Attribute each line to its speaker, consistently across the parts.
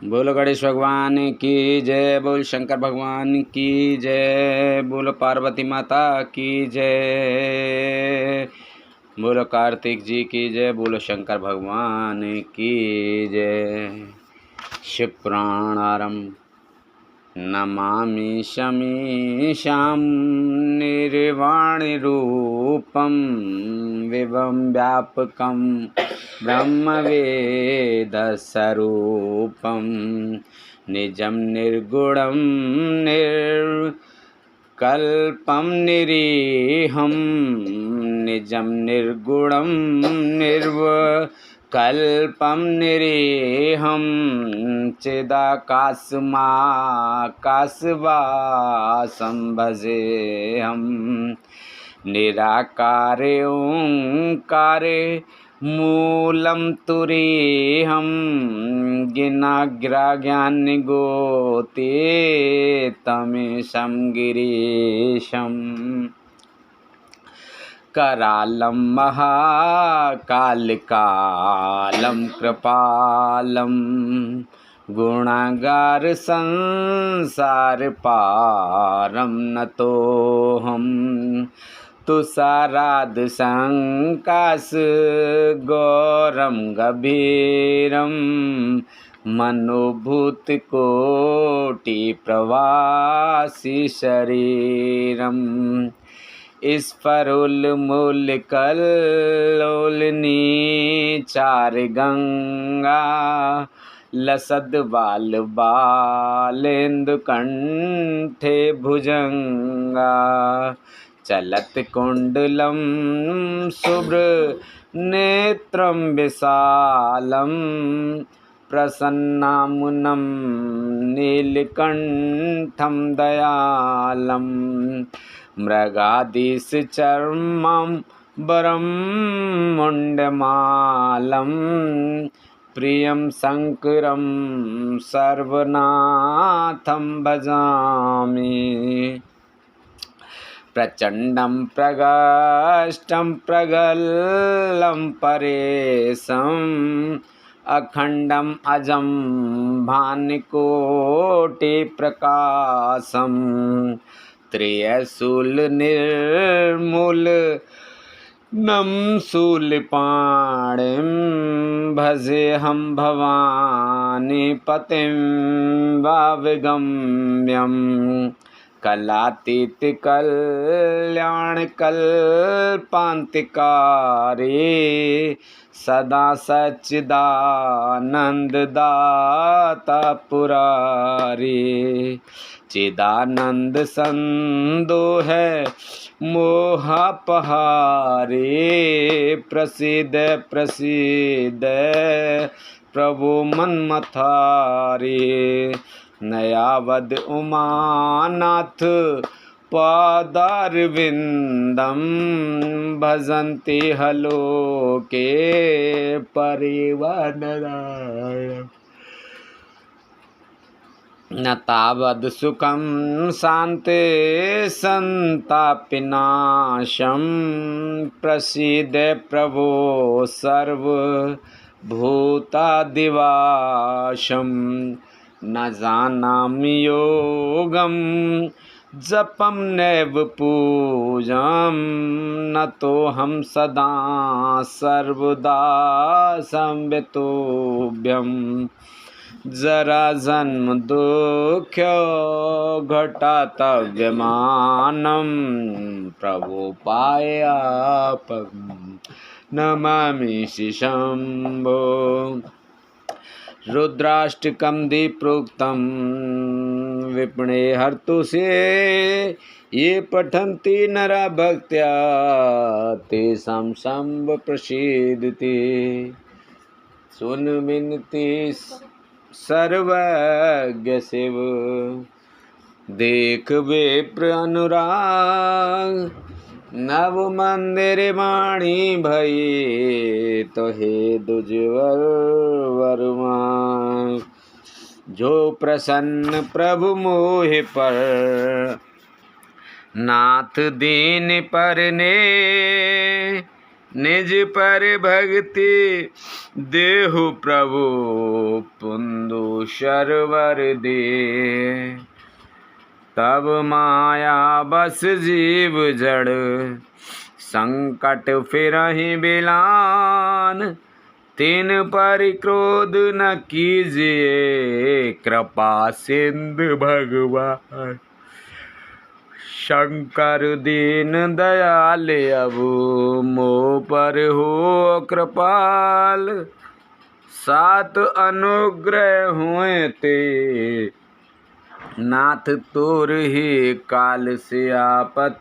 Speaker 1: बोलो गणेश भगवान की जय, बोल शंकर भगवान की जय, बोलो पार्वती माता की जय, बोलो कार्तिक जी की जय, बोलो शंकर भगवान की जय। शिव पुराणारंभ। नमामि शमीशां निर्वाणरूपं विवं व्यापकं ब्रह्मवेदस्वरूपं निजं निर्गुणं निर्कल्पं निरीहं निजं निर्गुणं निर्विकल्पं निरीहं चिदाकाशमाकाशवासं भजेऽहं निराकारे ओंकारे मूलं तुरीहं गिनाग्राज्ञानिगोते तमेशं गिरीशम् करालं महाकालकालं कृपालं गुणागार संसारपारं नतोऽहं तुषाराद संकाश गौरं गभीरं मनोभूतकोटिप्रवासी शरीरम् स्फुरन्मूलकल्लोलिनी चारुगंगा लसद्बालबालेन्दुकण्ठे भुजंगा चलत्कुण्डलं शुभ्रनेत्रं विशालं प्रसन्नामुनं नीलकण्ठं दयालं मृगादिशचर्मं वरं मुण्डमालं प्रियं शङ्करं सर्वनाथं भजामि प्रचण्डं प्रगष्टं प्रगल्लं परेशम् अखण्डम् अजं भानुकोटिप्रकाशं त्रिशूलनिर्मूलनं शूलपाणिं भजेऽहं भवानीपतिं वावगम्यं कलातीतकल्याणकल्पान्तिकारे सदा सच्चिदानन्ददाता पुरारी चिदानंद संदोह मोहापहारे प्रसिद्ध प्रसिद्ध प्रभु मन्मथारे नयावद उमानाथ पादारविन्दं भजन्ति हलोके परिवनरायणम् न तावद् सुखं शान्ते सन्तापनाशं प्रसीद प्रभो सर्वभूतादिवासं न जानामि योगं जपं नैव पूजां नतोऽहं सदा सर्वदा संवितोभ्यं जरा जन्म दुःख्यो घटातव्यमानं प्रभुपायापं नमामि शम्भो रुद्राष्टकं दीप्रोक्तं विपणे हर्तुषे ये पठन्ति नरा भक्त्या तेषां शम्भ प्रसीदति सुन विनति सर्वज्ञ शिव देख विप्र अनुराग नव मंदिर वाणी भई तो हे दुज्वर वर्मा जो प्रसन्न प्रभु मोहि पर नाथ दीन पर ने निज पर भक्ति देहु प्रभु पुंदु शरवर दे। तब माया बस जीव जड़ संकट फिरहि बिलान। तिन पर क्रोध न कीजिए कृपा सिंधु भगवान। शंकर दीन दयाल अब मोह पर हो कृपाल। सात अनुग्रह हुए ते नाथ तोर ही काल से आपत।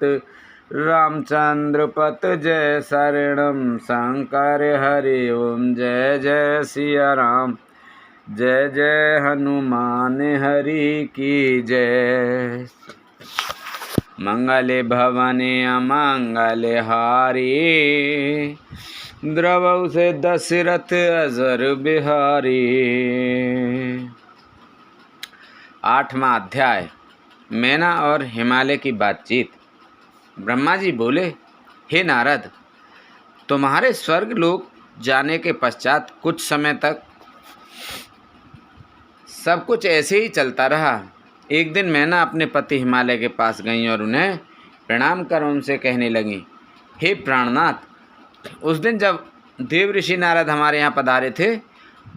Speaker 1: रामचंद्र पत जय शरणम शंकर हरि ओम। जय जय सिया राम जय जय हनुमान हरि की जय। मंगल भवने अमंगल हारी। द्रवौ से दशरथ अजर बिहारी। 8वां अध्याय मैना और हिमालय की बातचीत। ब्रह्मा जी बोले, हे नारद, तुम्हारे स्वर्ग लोक जाने के पश्चात कुछ समय तक सब कुछ ऐसे ही चलता रहा। एक दिन मैना अपने पति हिमालय के पास गईं और उन्हें प्रणाम कर उनसे कहने लगीं, हे प्राणनाथ, उस दिन जब देव ऋषि नारद हमारे यहाँ पधारे थे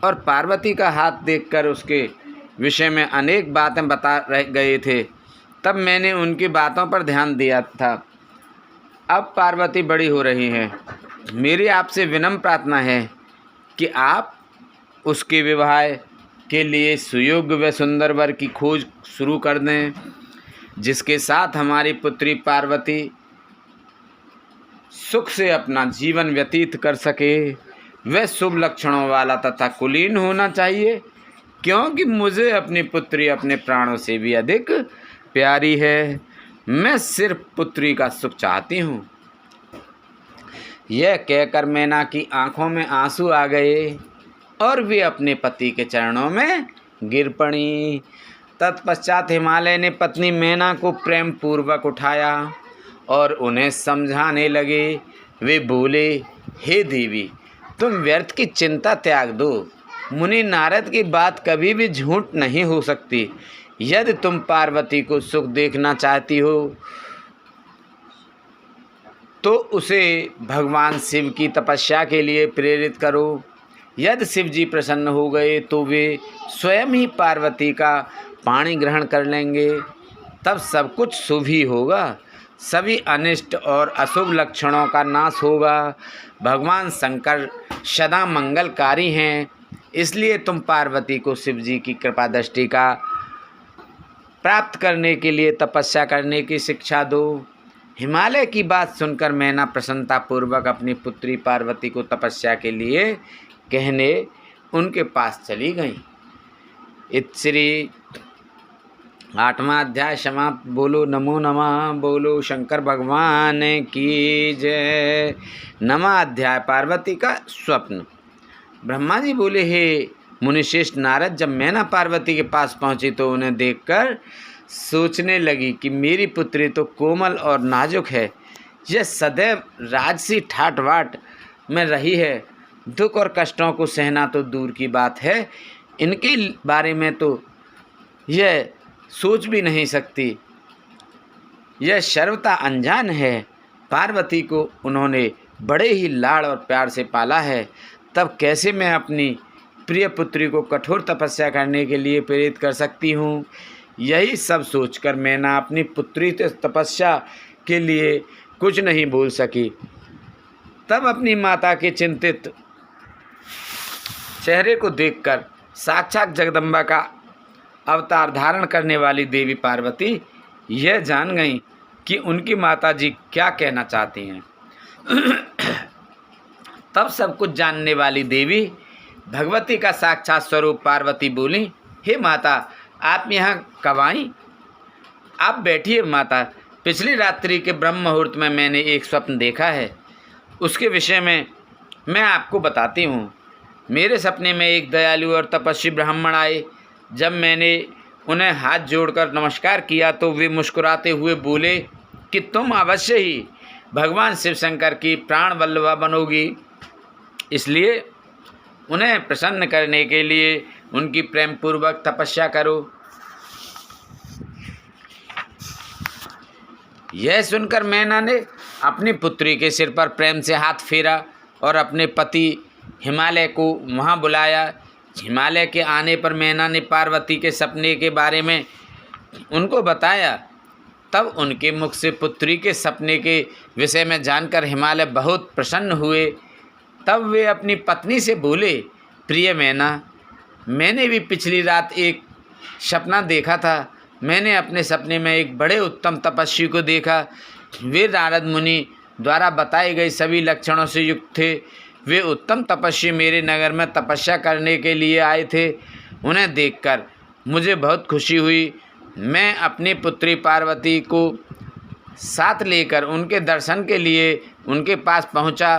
Speaker 1: और पार्वती का हाथ देखकर उसके विषय में अनेक बातें बता रह गए थे, तब मैंने उनकी बातों पर ध्यान दिया था। अब पार्वती बड़ी हो रही हैं। मेरी आपसे विनम्र प्रार्थना है कि आप उसके विवाह के लिए सुयोग्य व सुंदर वर की खोज शुरू कर दें, जिसके साथ हमारी पुत्री पार्वती सुख से अपना जीवन व्यतीत कर सके। वह शुभ लक्षणों वाला तथा कुलीन होना चाहिए, क्योंकि मुझे अपनी पुत्री अपने प्राणों से भी अधिक प्यारी है। मैं सिर्फ पुत्री का सुख चाहती हूँ। यह कहकर मैना की आंखों में आंसू आ गए और वे अपने पति के चरणों में गिर पड़ी। तत्पश्चात हिमालय ने पत्नी मैना को प्रेम पूर्वक उठाया और उन्हें समझाने लगे। वे बोले, हे देवी, तुम व्यर्थ की चिंता त्याग दो। मुनि नारद की बात कभी भी झूठ नहीं हो सकती। यदि तुम पार्वती को सुख देखना चाहती हो तो उसे भगवान शिव की तपस्या के लिए प्रेरित करो। यदि शिव जी प्रसन्न हो गए तो वे स्वयं ही पार्वती का पाणी ग्रहण कर लेंगे। तब सब कुछ शुभ ही होगा। सभी अनिष्ट और अशुभ लक्षणों का नाश होगा। भगवान शंकर सदा मंगलकारी हैं, इसलिए तुम पार्वती को शिव जी की कृपा दृष्टि का प्राप्त करने के लिए तपस्या करने की शिक्षा दो। हिमालय की बात सुनकर मैना प्रसन्नतापूर्वक अपनी पुत्री पार्वती को तपस्या के लिए कहने उनके पास चली गई। इत्श्री 8वां अध्याय समाप्त। बोलो नमो नमः। बोलो शंकर भगवान की जय। 9वां अध्याय पार्वती का स्वप्न। ब्रह्मा जी बोले, हे मुनिश्रेष्ठ नारद, जब मैना पार्वती के पास पहुंची तो उन्हें देखकर सोचने लगी कि मेरी पुत्री तो कोमल और नाजुक है। यह सदैव राजसी ठाट बाट में रही है। दुख और कष्टों को सहना तो दूर की बात है, इनके बारे में तो यह सोच भी नहीं सकती। यह सर्वथा अनजान है। पार्वती को उन्होंने बड़े ही लाड़ और प्यार से पाला है, तब कैसे मैं अपनी प्रिय पुत्री को कठोर तपस्या करने के लिए प्रेरित कर सकती हूँ। यही सब सोचकर मैना अपनी पुत्री से तपस्या के लिए कुछ नहीं बोल सकी। तब अपनी माता के चिंतित चेहरे को देखकर साक्षात जगदम्बा का अवतार धारण करने वाली देवी पार्वती यह जान गईं कि उनकी माता जी क्या कहना चाहती हैं। तब सब कुछ जानने वाली देवी भगवती का साक्षात स्वरूप पार्वती बोली, हे माता, आप यहाँ कब आईं? आप बैठिए माता। पिछली रात्रि के ब्रह्म मुहूर्त में मैंने एक स्वप्न देखा है, उसके विषय में मैं आपको बताती हूँ। मेरे सपने में एक दयालु और तपस्वी ब्राह्मण आए। जब मैंने उन्हें हाथ जोड़कर नमस्कार किया तो वे मुस्कुराते हुए बोले कि तुम अवश्य ही भगवान शिव शंकर की प्राण वल्लभा बनोगी। इसलिए उन्हें प्रसन्न करने के लिए उनकी प्रेम पूर्वक तपस्या करो। यह सुनकर मैना ने अपनी पुत्री के सिर पर प्रेम से हाथ फेरा और अपने पति हिमालय को वहाँ बुलाया। हिमालय के आने पर मैना ने पार्वती के सपने के बारे में उनको बताया। तब उनके मुख से पुत्री के सपने के विषय में जानकर हिमालय बहुत प्रसन्न हुए। तब वे अपनी पत्नी से बोले, प्रिय मैना, मैंने भी पिछली रात एक सपना देखा था। मैंने अपने सपने में एक बड़े उत्तम तपस्वी को देखा। वे नारद मुनि द्वारा बताए गए सभी लक्षणों से युक्त थे। वे उत्तम तपस्वी मेरे नगर में तपस्या करने के लिए आए थे। उन्हें देखकर मुझे बहुत खुशी हुई। मैं अपनी पुत्री पार्वती को साथ लेकर उनके दर्शन के लिए उनके पास पहुंचा।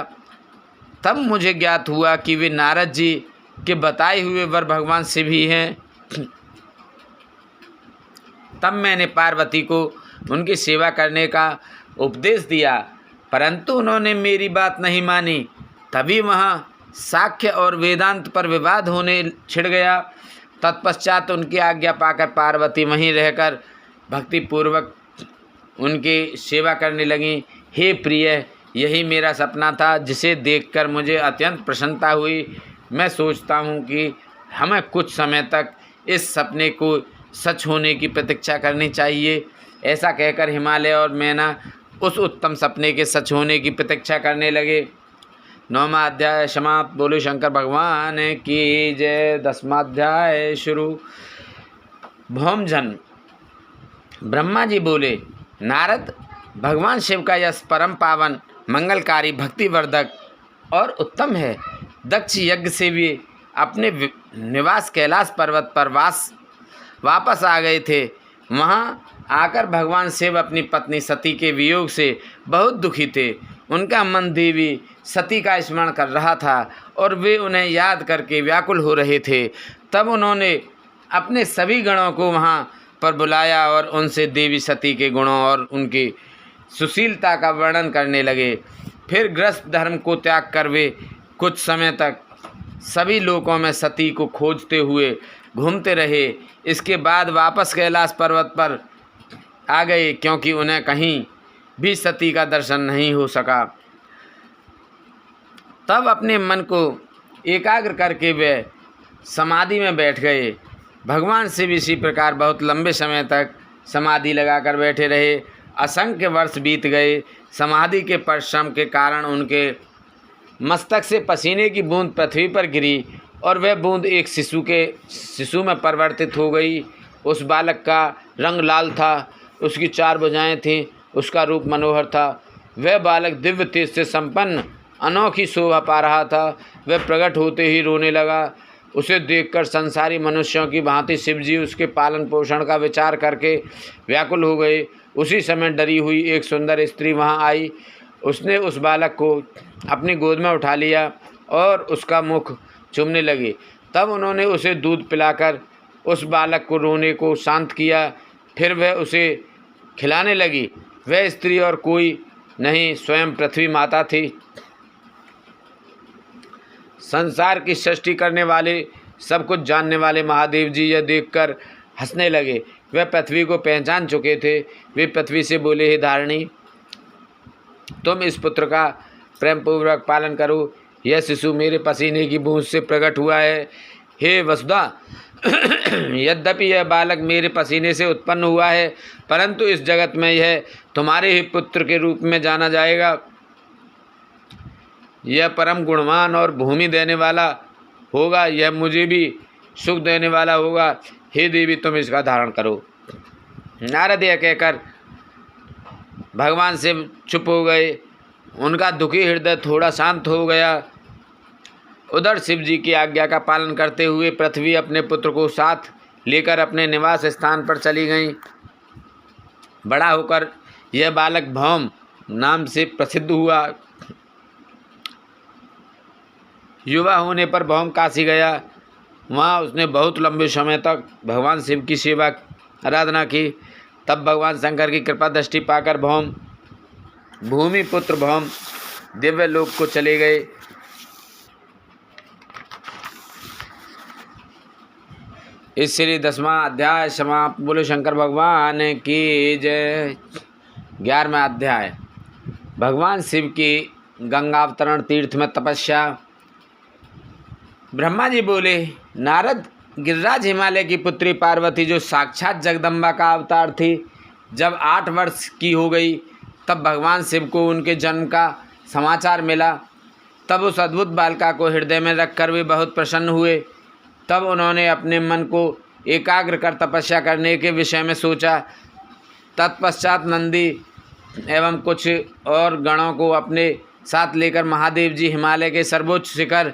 Speaker 1: तब मुझे ज्ञात हुआ कि वे नारद जी के बताए हुए वर भगवान शिव ही हैं। तब मैंने पार्वती को उनकी सेवा करने का उपदेश दिया, परंतु उन्होंने मेरी बात नहीं मानी। तभी वहाँ साख्य और वेदांत पर विवाद होने छिड़ गया। तत्पश्चात उनकी आज्ञा पाकर पार्वती वहीं रहकर भक्तिपूर्वक उनकी सेवा करने लगीं। हे प्रिय, यही मेरा सपना था जिसे देखकर मुझे अत्यंत प्रसन्नता हुई। मैं सोचता हूँ कि हमें कुछ समय तक इस सपने को सच होने की प्रतीक्षा करनी चाहिए। ऐसा कहकर हिमालय और मैना उस उत्तम सपने के सच होने की प्रतीक्षा करने लगे। 9वां अध्याय समाप्त। बोलो शंकर भगवान की जय। 10वां अध्याय शुरू। भौम जन्म। ब्रह्मा जी बोले, नारद, भगवान शिव का यश परम पावन, मंगलकारी, भक्तिवर्धक और उत्तम है। दक्ष यज्ञ से भी अपने निवास कैलाश पर्वत पर वापस आ गए थे। वहाँ आकर भगवान शिव अपनी पत्नी सती के वियोग से बहुत दुखी थे। उनका मन देवी सती का स्मरण कर रहा था और वे उन्हें याद करके व्याकुल हो रहे थे। तब उन्होंने अपने सभी गणों को वहाँ पर बुलाया और उनसे देवी सती के गुणों और उनकी सुशीलता का वर्णन करने लगे। फिर गृहस्थ धर्म को त्याग कर वे कुछ समय तक सभी लोकों में सती को खोजते हुए घूमते रहे। इसके बाद वापस कैलाश पर्वत पर आ गए, क्योंकि उन्हें कहीं भी सती का दर्शन नहीं हो सका। तब अपने मन को एकाग्र करके वे समाधि में बैठ गए। भगवान शिव इसी प्रकार बहुत लंबे समय तक समाधि लगाकर बैठे रहे। असंख्य वर्ष बीत गए। समाधि के परिश्रम के कारण उनके मस्तक से पसीने की बूंद पृथ्वी पर गिरी और वह बूंद एक शिशु में परिवर्तित हो गई। उस बालक का रंग लाल था, उसकी 4 भुजाएं थीं, उसका रूप मनोहर था। वह बालक दिव्य तेज से संपन्न अनोखी शोभा पा रहा था। वह प्रकट होते ही रोने लगा। उसे देखकर संसारी मनुष्यों की भांति शिवजी उसके पालन पोषण का विचार करके व्याकुल हो गए। उसी समय डरी हुई एक सुंदर स्त्री वहां आई। उसने उस बालक को अपनी गोद में उठा लिया और उसका मुख चूमने लगी। तब उन्होंने उसे दूध पिलाकर उस बालक को रोने को शांत किया। फिर वह उसे खिलाने लगी। वह स्त्री और कोई नहीं, स्वयं पृथ्वी माता थी। संसार की सृष्टि करने वाले, सब कुछ जानने वाले महादेव जी यह देखकर हंसने लगे। वह पृथ्वी को पहचान चुके थे। वे पृथ्वी से बोले, हे धारिणी, तुम इस पुत्र का प्रेम पूर्वक पालन करो। यह शिशु मेरे पसीने की बूंद से प्रकट हुआ है। हे वसुधा, यद्यपि यह बालक मेरे पसीने से उत्पन्न हुआ है, परंतु इस जगत में यह तुम्हारे ही पुत्र के रूप में जाना जाएगा। यह परम गुणवान और भूमि देने वाला होगा। यह मुझे भी सुख देने वाला होगा। हे देवी, तुम इसका धारण करो। नारद यह कहकर भगवान शिव चुप हो गए। उनका दुखी हृदय थोड़ा शांत हो गया। उधर शिव जी की आज्ञा का पालन करते हुए पृथ्वी अपने पुत्र को साथ लेकर अपने निवास स्थान पर चली गई। बड़ा होकर यह बालक भौम नाम से प्रसिद्ध हुआ। युवा होने पर भौम काशी गया। वहाँ उसने बहुत लंबे समय तक भगवान शिव की सेवा आराधना की। तब भगवान शंकर की कृपा दृष्टि पाकर भौम भूमि पुत्र भौम दिव्य लोक को चले गए। इसलिए 10वां अध्याय समाप्त। बोलो शंकर भगवान की जय। 11वां अध्याय भगवान शिव की गंगावतरण तीर्थ में तपस्या। ब्रह्मा जी बोले, नारद, गिरिराज हिमालय की पुत्री पार्वती जो साक्षात जगदम्बा का अवतार थी, जब 8 वर्ष की हो गई तब भगवान शिव को उनके जन्म का समाचार मिला। तब उस अद्भुत बालिका को हृदय में रखकर वे बहुत प्रसन्न हुए। तब उन्होंने अपने मन को एकाग्र कर तपस्या करने के विषय में सोचा। तत्पश्चात नंदी एवं कुछ और गणों को अपने साथ लेकर महादेव जी हिमालय के सर्वोच्च शिखर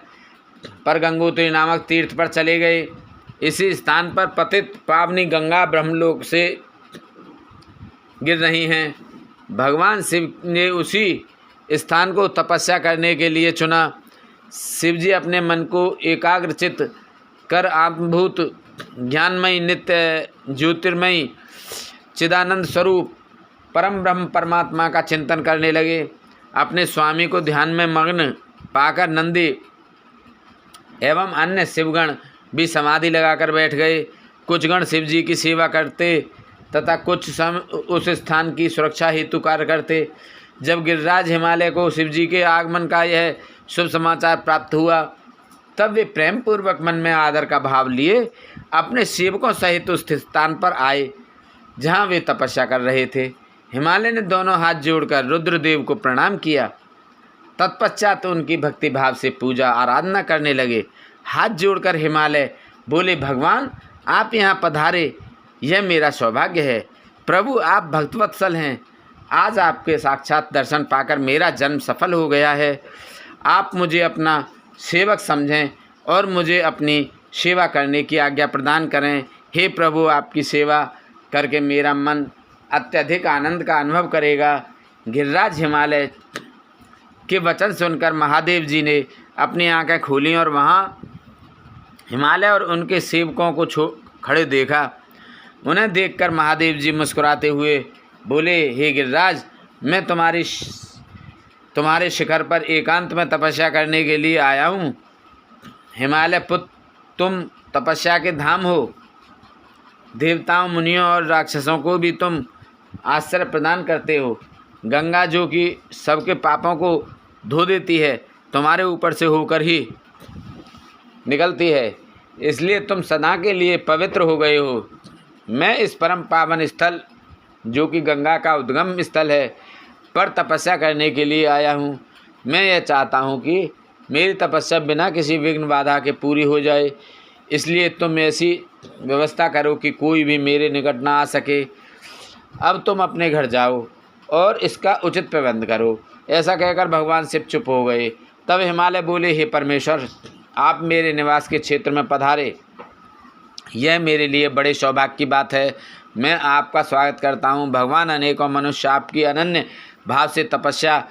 Speaker 1: पर गंगोत्री नामक तीर्थ पर चले गए। इसी स्थान पर पतित पावनी गंगा ब्रह्मलोक से गिर रही हैं। भगवान शिव ने उसी स्थान को तपस्या करने के लिए चुना। शिव जी अपने मन को एकाग्रचित कर आत्मभूत ज्ञानमयी नित्य ज्योतिर्मयी चिदानंद स्वरूप परम ब्रह्म परमात्मा का चिंतन करने लगे। अपने स्वामी को ध्यान में मग्न पाकर नंदी एवं अन्य शिवगण भी समाधि लगाकर बैठ गए। कुछ गण शिव जी की सेवा करते तथा कुछ समय उस स्थान की सुरक्षा हेतु कार्य करते। जब गिरिराज हिमालय को शिव जी के आगमन का यह शुभ समाचार प्राप्त हुआ, तब वे प्रेम पूर्वक मन में आदर का भाव लिए अपने सेवकों सहित उस स्थान पर आए जहाँ वे तपस्या कर रहे थे। हिमालय ने दोनों हाथ जोड़कर रुद्रदेव को प्रणाम किया। तत्पश्चात उनकी भक्ति भाव से पूजा आराधना करने लगे। हाथ जोड़कर हिमालय बोले, भगवान आप यहाँ पधारे, यह मेरा सौभाग्य है। प्रभु आप भक्तवत्सल हैं। आज आपके साक्षात दर्शन पाकर मेरा जन्म सफल हो गया है। आप मुझे अपना सेवक समझें और मुझे अपनी सेवा करने की आज्ञा प्रदान करें। हे प्रभु, आपकी सेवा करके मेरा मन अत्यधिक आनंद का अनुभव करेगा। गिरिराज हिमालय के वचन सुनकर महादेव जी ने अपनी आंखें खोलीं और वहाँ हिमालय और उनके सेवकों को खड़े देखा। उन्हें देखकर महादेव जी मुस्कुराते हुए बोले, हे गिरिराज, मैं तुम्हारे शिखर पर एकांत में तपस्या करने के लिए आया हूँ। हिमालय पुत्र, तुम तपस्या के धाम हो। देवताओं, मुनियों और राक्षसों को भी तुम आश्रय प्रदान करते हो। गंगा जो कि सबके पापों को धो देती है, तुम्हारे ऊपर से होकर ही निकलती है, इसलिए तुम सदा के लिए पवित्र हो गए हो। मैं इस परम पावन स्थल जो कि गंगा का उद्गम स्थल है पर तपस्या करने के लिए आया हूँ। मैं यह चाहता हूँ कि मेरी तपस्या बिना किसी विघ्न बाधा के पूरी हो जाए, इसलिए तुम ऐसी व्यवस्था करो कि कोई भी मेरे निकट ना आ सके। अब तुम अपने घर जाओ और इसका उचित प्रबंध करो। ऐसा कहकर भगवान शिव चुप हो गए। तब हिमालय बोले, हे परमेश्वर, आप मेरे निवास के क्षेत्र में पधारे, यह मेरे लिए बड़े सौभाग्य की बात है। मैं आपका स्वागत करता हूँ। भगवान, अनेकों मनुष्य आपकी अनन्य भाव से तपस्या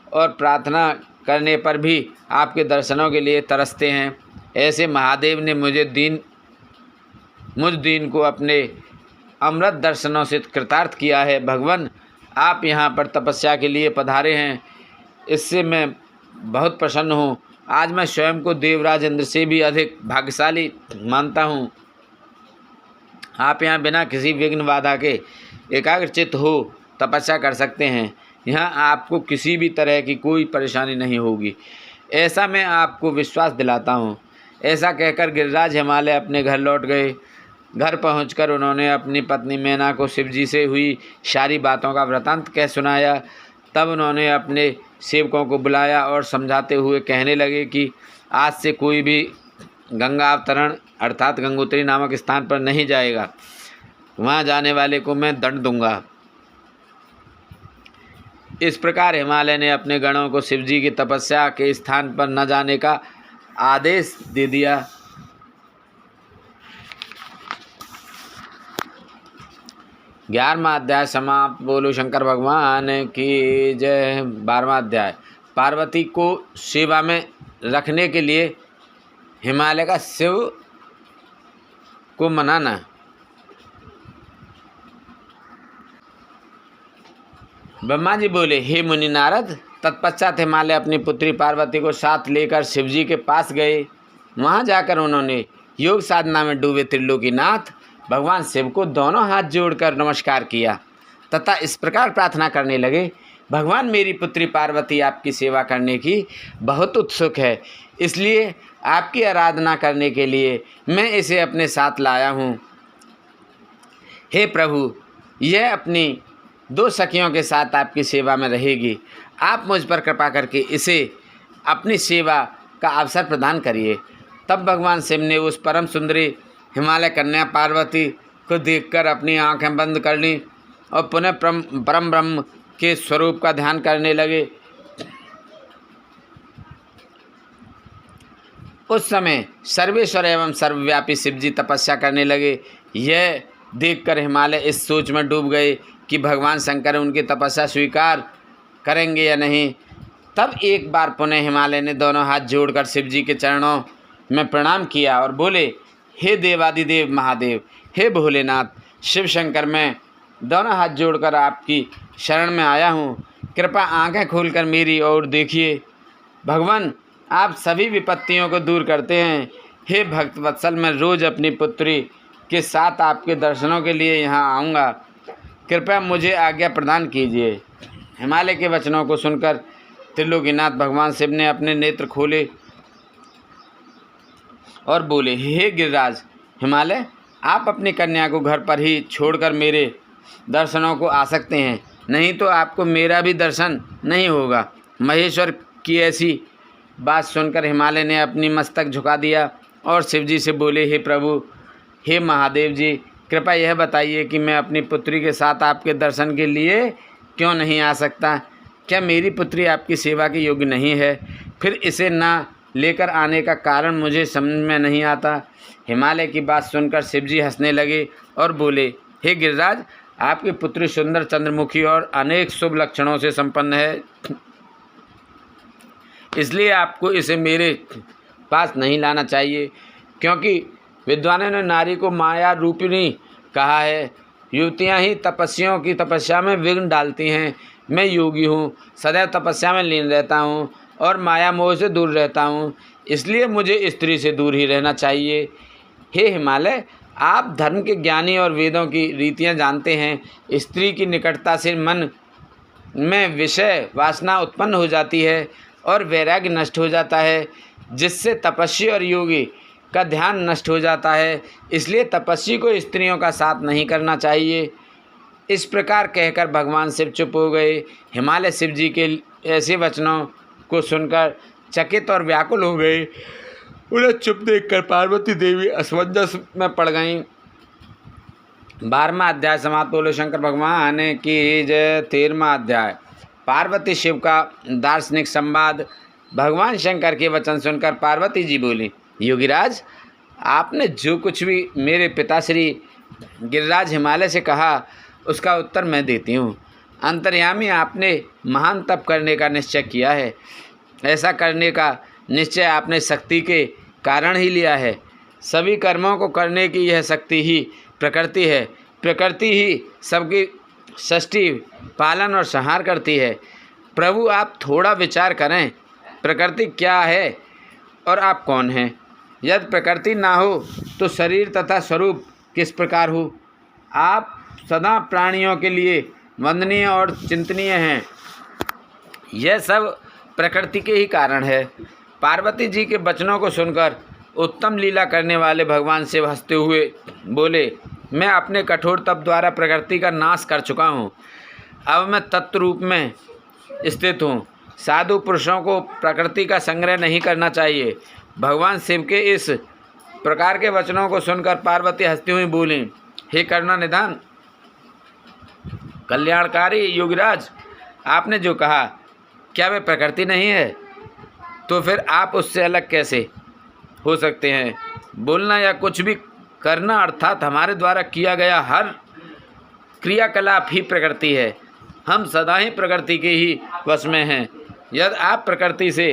Speaker 1: और प्रार्थना करने पर भी आपके दर्शनों के लिए तरसते हैं। ऐसे महादेव ने मुझ दीन को अपने अमृत दर्शनों से कृतार्थ किया है। भगवान, आप यहाँ पर तपस्या के लिए पधारे हैं, इससे मैं बहुत प्रसन्न हूँ। आज मैं स्वयं को देवराज इंद्र से भी अधिक भाग्यशाली मानता हूँ। आप यहाँ बिना किसी विघ्न बाधा के एकाग्रचित्त हो तपस्या कर सकते हैं। यहाँ आपको किसी भी तरह की कोई परेशानी नहीं होगी, ऐसा मैं आपको विश्वास दिलाता हूँ। ऐसा कहकर गिरिराज हिमालय अपने घर लौट गए। घर पहुंचकर उन्होंने अपनी पत्नी मैना को शिवजी से हुई सारी बातों का वृत्तांत कह सुनाया। तब उन्होंने अपने सेवकों को बुलाया और समझाते हुए कहने लगे कि आज से कोई भी गंगा अवतरण अर्थात गंगोत्री नामक स्थान पर नहीं जाएगा। वहाँ जाने वाले को मैं दंड दूंगा। इस प्रकार हिमालय ने अपने गणों को शिवजी की तपस्या के स्थान पर न जाने का आदेश दे दिया। ग्यारहवां अध्याय समाप्त। बोलो शंकर भगवान की जय। 12वां अध्याय पार्वती को सेवा में रखने के लिए हिमालय का शिव को मनाना। ब्रह्मा जी बोले, हे मुनि नारद, तत्पश्चात हिमालय अपनी पुत्री पार्वती को साथ लेकर शिवजी के पास गए। वहाँ जाकर उन्होंने योग साधना में डूबे त्रिलोकीनाथ भगवान शिव को दोनों हाथ जोड़कर नमस्कार किया तथा इस प्रकार प्रार्थना करने लगे, भगवान मेरी पुत्री पार्वती आपकी सेवा करने की बहुत उत्सुक है, इसलिए आपकी आराधना करने के लिए मैं इसे अपने साथ लाया हूँ। हे प्रभु, यह अपनी 2 सखियों के साथ आपकी सेवा में रहेगी। आप मुझ पर कृपा करके इसे अपनी सेवा का अवसर प्रदान करिए। तब भगवान शिव ने उस परम सुंदरी हिमालय कन्या पार्वती को देखकर अपनी आंखें बंद कर लीं और पुनः परम ब्रह्म के स्वरूप का ध्यान करने लगे। उस समय सर्वेश्वर एवं सर्वव्यापी शिवजी तपस्या करने लगे। यह देखकर हिमालय इस सोच में डूब गए कि भगवान शंकर उनकी तपस्या स्वीकार करेंगे या नहीं। तब एक बार पुनः हिमालय ने दोनों हाथ जोड़कर शिवजी के चरणों में प्रणाम किया और बोले, हे देवादिदेव महादेव, हे भोलेनाथ, शिव शंकर, मैं दोनों हाथ जोड़कर आपकी शरण में आया हूँ। कृपा आंखें खोलकर मेरी ओर देखिए। भगवान, आप सभी विपत्तियों को दूर करते हैं। हे भक्त वत्सल, मैं रोज़ अपनी पुत्री के साथ आपके दर्शनों के लिए यहाँ आऊँगा। कृपया मुझे आज्ञा प्रदान कीजिए। हिमालय के वचनों को सुनकर त्रिलोकीनाथ भगवान शिव ने अपने नेत्र खोले और बोले, हे गिरिराज हिमालय, आप अपनी कन्या को घर पर ही छोड़कर मेरे दर्शनों को आ सकते हैं, नहीं तो आपको मेरा भी दर्शन नहीं होगा। महेश्वर की ऐसी बात सुनकर हिमालय ने अपनी मस्तक झुका दिया और शिवजी से बोले, हे प्रभु, हे महादेव जी, कृपया यह बताइए कि मैं अपनी पुत्री के साथ आपके दर्शन के लिए क्यों नहीं आ सकता? क्या मेरी पुत्री आपकी सेवा के योग्य नहीं है? फिर इसे ना लेकर आने का कारण मुझे समझ में नहीं आता। हिमालय की बात सुनकर शिवजी हंसने लगे और बोले, हे गिरिराज, आपकी पुत्री सुंदर, चंद्रमुखी और अनेक शुभ लक्षणों से संपन्न है, इसलिए आपको इसे मेरे पास नहीं लाना चाहिए, क्योंकि विद्वानों ने नारी को माया रूपिणी कहा है। युवतियाँ ही तपस्वियों की तपस्या में विघ्न डालती हैं। मैं योगी हूँ, सदैव तपस्या में लीन रहता हूँ और माया मोह से दूर रहता हूँ, इसलिए मुझे स्त्री से दूर ही रहना चाहिए। हे हिमालय, आप धर्म के ज्ञानी और वेदों की रीतियाँ जानते हैं। स्त्री की निकटता से मन में विषय वासना उत्पन्न हो जाती है और वैराग्य नष्ट हो जाता है, जिससे तपस्वी और योगी का ध्यान नष्ट हो जाता है। इसलिए तपस्वी को स्त्रियों का साथ नहीं करना चाहिए। इस प्रकार कहकर भगवान शिव चुप हो गए। हिमालय शिव जी के ऐसे वचनों को सुनकर चकित और व्याकुल हो गए। उन्हें चुप देखकर पार्वती देवी असमंजस में पड़ गईं। 12वां अध्याय समाप्त। बोलो शंकर भगवान की जय। 13वां अध्याय पार्वती शिव का दार्शनिक संवाद। भगवान शंकर के वचन सुनकर पार्वती जी बोली, योगीराज, आपने जो कुछ भी मेरे पिताश्री गिरिराज हिमालय से कहा उसका उत्तर मैं देती हूँ। अंतर्यामी, आपने महान तप करने का निश्चय किया है। ऐसा करने का निश्चय आपने शक्ति के कारण ही लिया है। सभी कर्मों को करने की यह शक्ति ही प्रकृति है। प्रकृति ही सबकी सृष्टि, पालन और संहार करती है। प्रभु, आप थोड़ा विचार करें, प्रकृति क्या है और आप कौन हैं? यदि प्रकृति ना हो तो शरीर तथा स्वरूप किस प्रकार हो? आप सदा प्राणियों के लिए वंदनीय और चिंतनीय हैं। यह सब प्रकृति के ही कारण है। पार्वती जी के वचनों को सुनकर उत्तम लीला करने वाले भगवान शिव हंसते हुए बोले, मैं अपने कठोर तप द्वारा प्रकृति का नाश कर चुका हूँ। अब मैं तत्व रूप में स्थित हूँ। साधु पुरुषों को प्रकृति का संग्रह नहीं करना चाहिए। भगवान शिव के इस प्रकार के वचनों को सुनकर पार्वती हंसती हुई बोली, हे करुणा निधान कल्याणकारी योगीराज, आपने जो कहा क्या वह प्रकृति नहीं है? तो फिर आप उससे अलग कैसे हो सकते हैं? बोलना या कुछ भी करना अर्थात हमारे द्वारा किया गया हर क्रियाकलाप ही प्रकृति है। हम सदा ही प्रकृति के ही वश में हैं। यदि आप प्रकृति से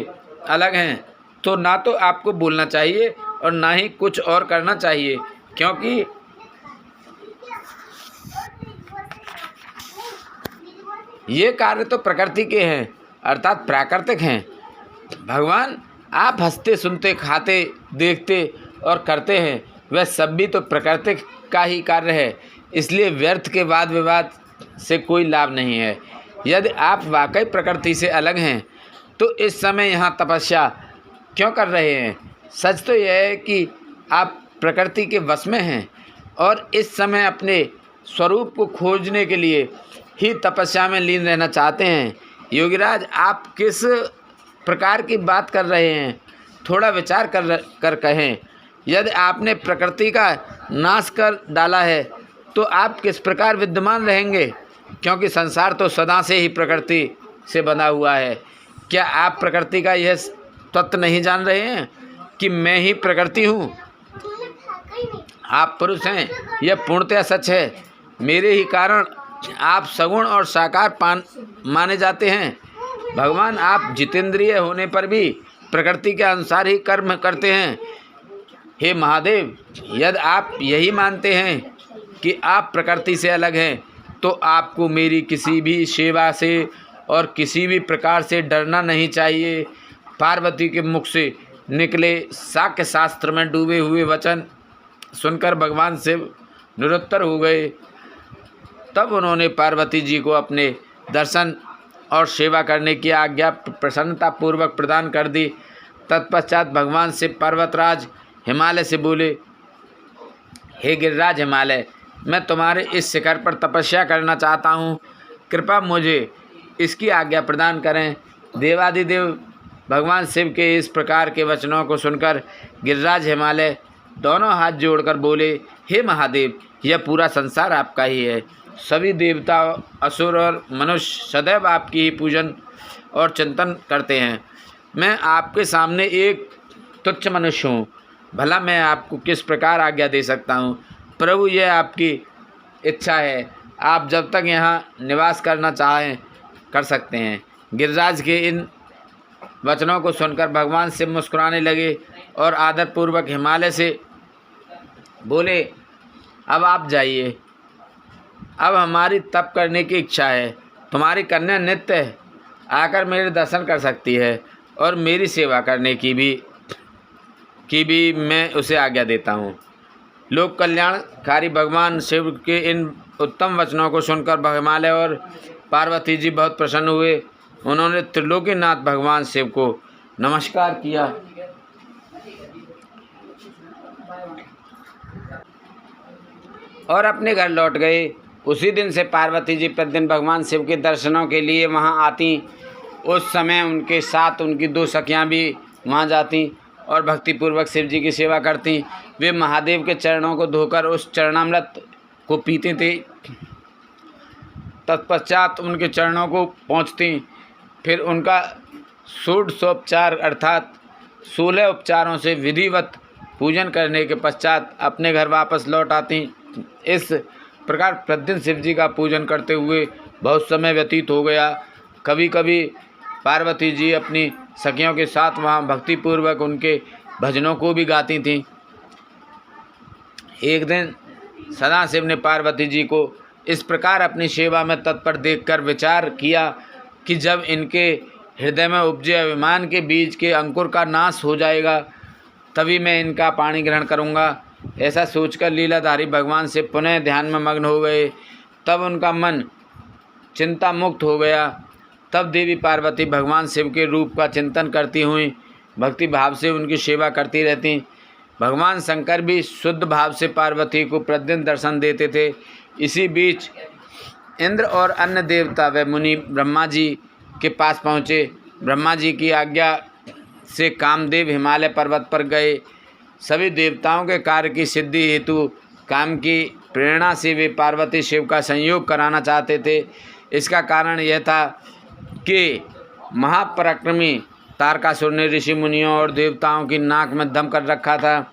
Speaker 1: अलग हैं तो ना तो आपको बोलना चाहिए और ना ही कुछ और करना चाहिए, क्योंकि ये कार्य तो प्रकृति के हैं, अर्थात प्राकृतिक हैं। भगवान, आप हंसते, सुनते, खाते, देखते और करते हैं वह सब भी तो प्रकृति का ही कार्य है, इसलिए व्यर्थ के वाद विवाद से कोई लाभ नहीं है। यदि आप वाकई प्रकृति से अलग हैं तो इस समय यहाँ तपस्या क्यों कर रहे हैं? सच तो यह है कि आप प्रकृति के वश में हैं और इस समय अपने स्वरूप को खोजने के लिए ही तपस्या में लीन रहना चाहते हैं। योगीराज, आप किस प्रकार की बात कर रहे हैं? थोड़ा विचार कर कहें। यदि आपने प्रकृति का नाश कर डाला है तो आप किस प्रकार विद्यमान रहेंगे? क्योंकि संसार तो सदा से ही प्रकृति से बंधा हुआ है। क्या आप प्रकृति का यह तत्व नहीं जान रहे हैं कि मैं ही प्रकृति हूँ? आप पुरुष हैं, यह पूर्णतः सच है। मेरे ही कारण आप सगुण और साकार माने जाते हैं। भगवान, आप जितेंद्रिय होने पर भी प्रकृति के अनुसार ही कर्म करते हैं। हे महादेव, यदि आप यही मानते हैं कि आप प्रकृति से अलग हैं तो आपको मेरी किसी भी सेवा से और किसी भी प्रकार से डरना नहीं चाहिए। पार्वती के मुख से निकले शाक्य शास्त्र में डूबे हुए वचन सुनकर भगवान शिव निरुत्तर हो गए। तब उन्होंने पार्वती जी को अपने दर्शन और सेवा करने की आज्ञा प्रसन्नतापूर्वक प्रदान कर दी। तत्पश्चात भगवान शिव पर्वतराज हिमालय से बोले, हे गिरिराज हिमालय, मैं तुम्हारे इस शिखर पर तपस्या करना चाहता हूँ, कृपा मुझे इसकी आज्ञा प्रदान करें। देवादिदेव भगवान शिव के इस प्रकार के वचनों को सुनकर गिरिराज हिमालय दोनों हाथ जोड़कर बोले, हे महादेव, यह पूरा संसार आपका ही है। सभी देवता, असुर और मनुष्य सदैव आपकी ही पूजन और चिंतन करते हैं। मैं आपके सामने एक तुच्छ मनुष्य हूँ, भला मैं आपको किस प्रकार आज्ञा दे सकता हूँ? प्रभु, यह आपकी इच्छा है, आप जब तक यहाँ निवास करना चाहें कर सकते हैं। गिरिराज के इन वचनों को सुनकर भगवान शिव मुस्कुराने लगे और आदरपूर्वक हिमालय से बोले, अब आप जाइए, अब हमारी तप करने की इच्छा है। तुम्हारी कन्या नित्य आकर मेरे दर्शन कर सकती है और मेरी सेवा करने की भी मैं उसे आज्ञा देता हूँ। लोक कल्याणकारी भगवान शिव के इन उत्तम वचनों को सुनकर हिमालय और पार्वती जी बहुत प्रसन्न हुए। उन्होंने त्रिलोकीनाथ भगवान शिव को नमस्कार किया और अपने घर लौट गए। उसी दिन से पार्वती जी प्रतिदिन भगवान शिव के दर्शनों के लिए वहां आती। उस समय उनके साथ उनकी 2 सखियां भी वहां जाती और भक्तिपूर्वक शिव जी की सेवा करती। वे महादेव के चरणों को धोकर उस चरणामृत को पीती थी। तत्पश्चात उनके चरणों को पहुँचती, फिर उनका षोडशोपचार अर्थात 16 उपचारों से विधिवत पूजन करने के पश्चात अपने घर वापस लौट आती। इस प्रकार प्रतिदिन शिव जी का पूजन करते हुए बहुत समय व्यतीत हो गया। कभी कभी पार्वती जी अपनी सखियों के साथ वहाँ भक्तिपूर्वक उनके भजनों को भी गाती थीं। एक दिन सदाशिव ने पार्वती जी को इस प्रकार अपनी सेवा में तत्पर देखकर विचार किया कि जब इनके हृदय में उपजे अभिमान के बीज के अंकुर का नाश हो जाएगा तभी मैं इनका पाणी ग्रहण करूँगा। ऐसा सोचकर लीलाधारी भगवान से पुनः ध्यान में मग्न हो गए। तब उनका मन चिंता मुक्त हो गया। तब देवी पार्वती भगवान शिव के रूप का चिंतन करती हुई भक्ति भाव से उनकी सेवा करती रहती। भगवान शंकर भी शुद्ध भाव से पार्वती को प्रतिदिन दर्शन देते थे। इसी बीच इंद्र और अन्य देवता व मुनि ब्रह्मा जी के पास पहुँचे। ब्रह्मा जी की आज्ञा से कामदेव हिमालय पर्वत पर गए। सभी देवताओं के कार्य की सिद्धि हेतु काम की प्रेरणा से वे पार्वती शिव का संयोग कराना चाहते थे। इसका कारण यह था कि महापराक्रमी तारकासुर ने ऋषि मुनियों और देवताओं की नाक में दम कर रखा था।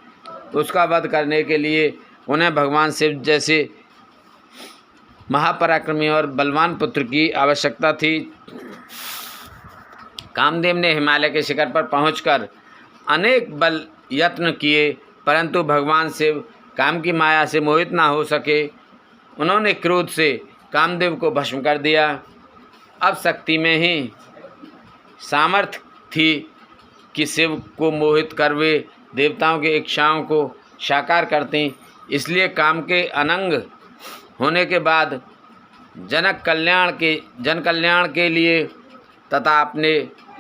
Speaker 1: उसका वध करने के लिए उन्हें भगवान शिव जैसे महापराक्रमी और बलवान पुत्र की आवश्यकता थी। कामदेव ने हिमालय के शिखर पर पहुंचकर अनेक बल यत्न किए, परंतु भगवान शिव काम की माया से मोहित ना हो सके। उन्होंने क्रोध से कामदेव को भस्म कर दिया। अब शक्ति में ही सामर्थ्य थी कि शिव को मोहित कर वे देवताओं की इच्छाओं को साकार करती। इसलिए काम के अनंग होने के बाद जन कल्याण के लिए तथा अपने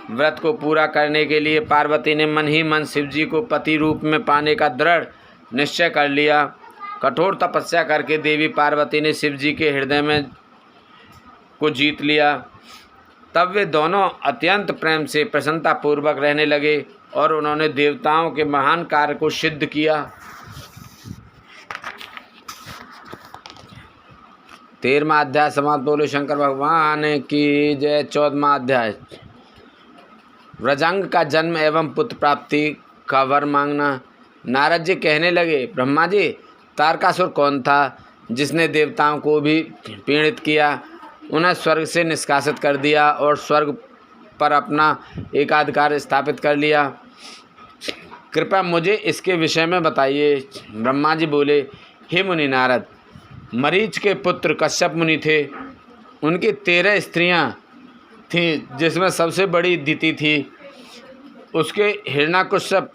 Speaker 1: व्रत को पूरा करने के लिए पार्वती ने मन ही मन शिवजी को पति रूप में पाने का दृढ़ निश्चय कर लिया। कठोर तपस्या करके देवी पार्वती ने शिवजी के हृदय में को जीत लिया। तब वे दोनों अत्यंत प्रेम से प्रसन्नतापूर्वक रहने लगे और उन्होंने देवताओं के महान कार्य को सिद्ध किया। 13वां अध्याय समाप्त। बोलो शंकर भगवान की जय। 14वां अध्याय व्रजांग का जन्म एवं पुत्र प्राप्ति का वर मांगना। नारद जी कहने लगे, ब्रह्मा जी, तारकासुर कौन था जिसने देवताओं को भी पीड़ित किया, उन्हें स्वर्ग से निष्कासित कर दिया और स्वर्ग पर अपना एकाधिकार स्थापित कर लिया? कृपया मुझे इसके विषय में बताइए। ब्रह्मा जी बोले, हे मुनि नारद, मरीच के पुत्र कश्यप मुनि थे। उनकी 13 स्त्रियां थीं, जिसमें सबसे बड़ी दिति थी। उसके हिरण्यकश्यप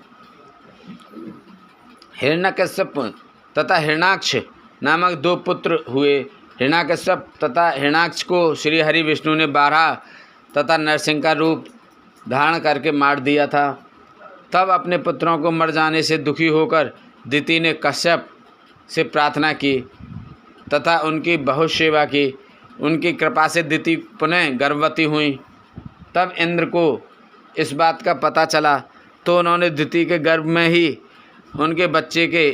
Speaker 1: तथा हिरणाक्ष नामक 2 पुत्र हुए। हिरण्यकश्यप तथा हिरणाक्ष को श्री हरि विष्णु ने 12 तथा नरसिंह का रूप धारण करके मार दिया था। तब अपने पुत्रों को मर जाने से दुखी होकर दिति ने कश्यप से प्रार्थना की तथा उनकी बहुत सेवा की। उनकी कृपा से दिति पुनः गर्भवती हुई। तब इंद्र को इस बात का पता चला तो उन्होंने दिति के गर्भ में ही उनके बच्चे के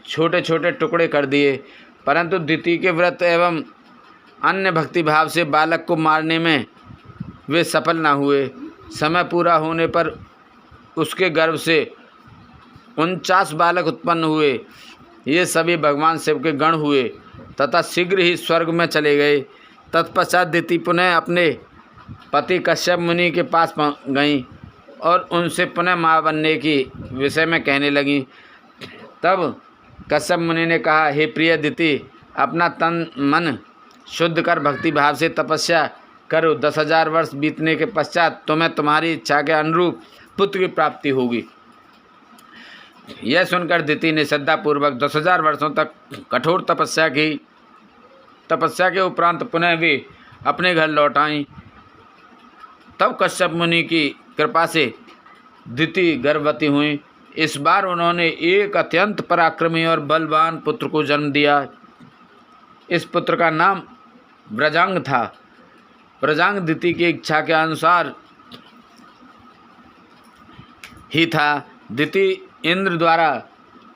Speaker 1: छोटे छोटे टुकड़े कर दिए। परंतु दिति के व्रत एवं अन्य भक्ति भाव से बालक को मारने में वे सफल न हुए। समय पूरा होने पर उसके गर्भ से 49 बालक उत्पन्न हुए। ये सभी भगवान शिव के गण हुए तथा शीघ्र ही स्वर्ग में चले गए। तत्पश्चात दिति पुनः अपने पति कश्यप मुनि के पास गईं और उनसे पुनः माँ बनने की विषय में कहने लगीं। तब कश्यप मुनि ने कहा, हे प्रिय दिति, अपना तन मन शुद्ध कर भक्ति भाव से तपस्या करो। 10,000 वर्ष बीतने के पश्चात तुम्हें तुम्हारी इच्छा के अनुरूप पुत्र की प्राप्ति होगी। यह सुनकर दिति ने श्रद्धापूर्वक 10,000 वर्षों तक कठोर तपस्या की। तपस्या के उपरांत पुनः वे अपने घर लौट आईं। तब कश्यप मुनि की कृपा से दिति गर्भवती हुई। इस बार उन्होंने एक अत्यंत पराक्रमी और बलवान पुत्र को जन्म दिया। इस पुत्र का नाम व्रजांग था। व्रजांग दिति की इच्छा के अनुसार ही था। दिति इंद्र द्वारा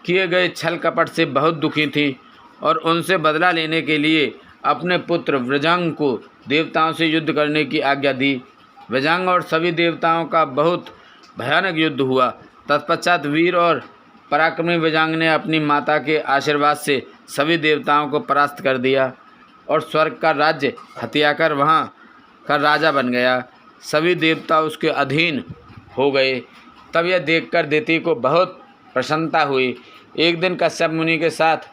Speaker 1: किए गए छल कपट से बहुत दुखी थी और उनसे बदला लेने के लिए अपने पुत्र व्रजांग को देवताओं से युद्ध करने की आज्ञा दी। व्रजांग और सभी देवताओं का बहुत भयानक युद्ध हुआ। तत्पश्चात वीर और पराक्रमी व्रजांग ने अपनी माता के आशीर्वाद से सभी देवताओं को परास्त कर दिया और स्वर्ग का राज्य हत्या कर वहाँ का राजा बन गया। सभी देवता उसके अधीन हो गए। तब यह देखकर दिति को बहुत प्रसन्नता हुई। एक दिन कश्यप मुनि के साथ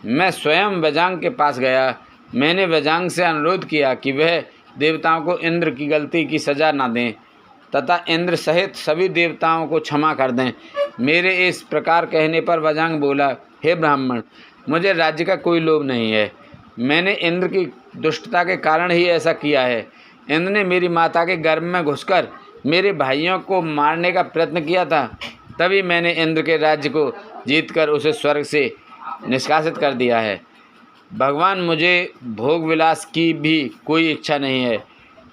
Speaker 1: मैं स्वयं व्रजांग के पास गया। मैंने व्रजांग से अनुरोध किया कि वह देवताओं को इंद्र की गलती की सज़ा न दें तथा इंद्र सहित सभी देवताओं को क्षमा कर दें। मेरे इस प्रकार कहने पर व्रजांग बोला, हे ब्राह्मण, मुझे राज्य का कोई लोभ नहीं है। मैंने इंद्र की दुष्टता के कारण ही ऐसा किया है। इंद्र ने मेरी माता के गर्भ में घुसकर मेरे भाइयों को मारने का प्रयत्न किया था। तभी मैंने इंद्र के राज्य को जीतकर उसे स्वर्ग से निष्कासित कर दिया है। भगवान, मुझे भोग विलास की भी कोई इच्छा नहीं है।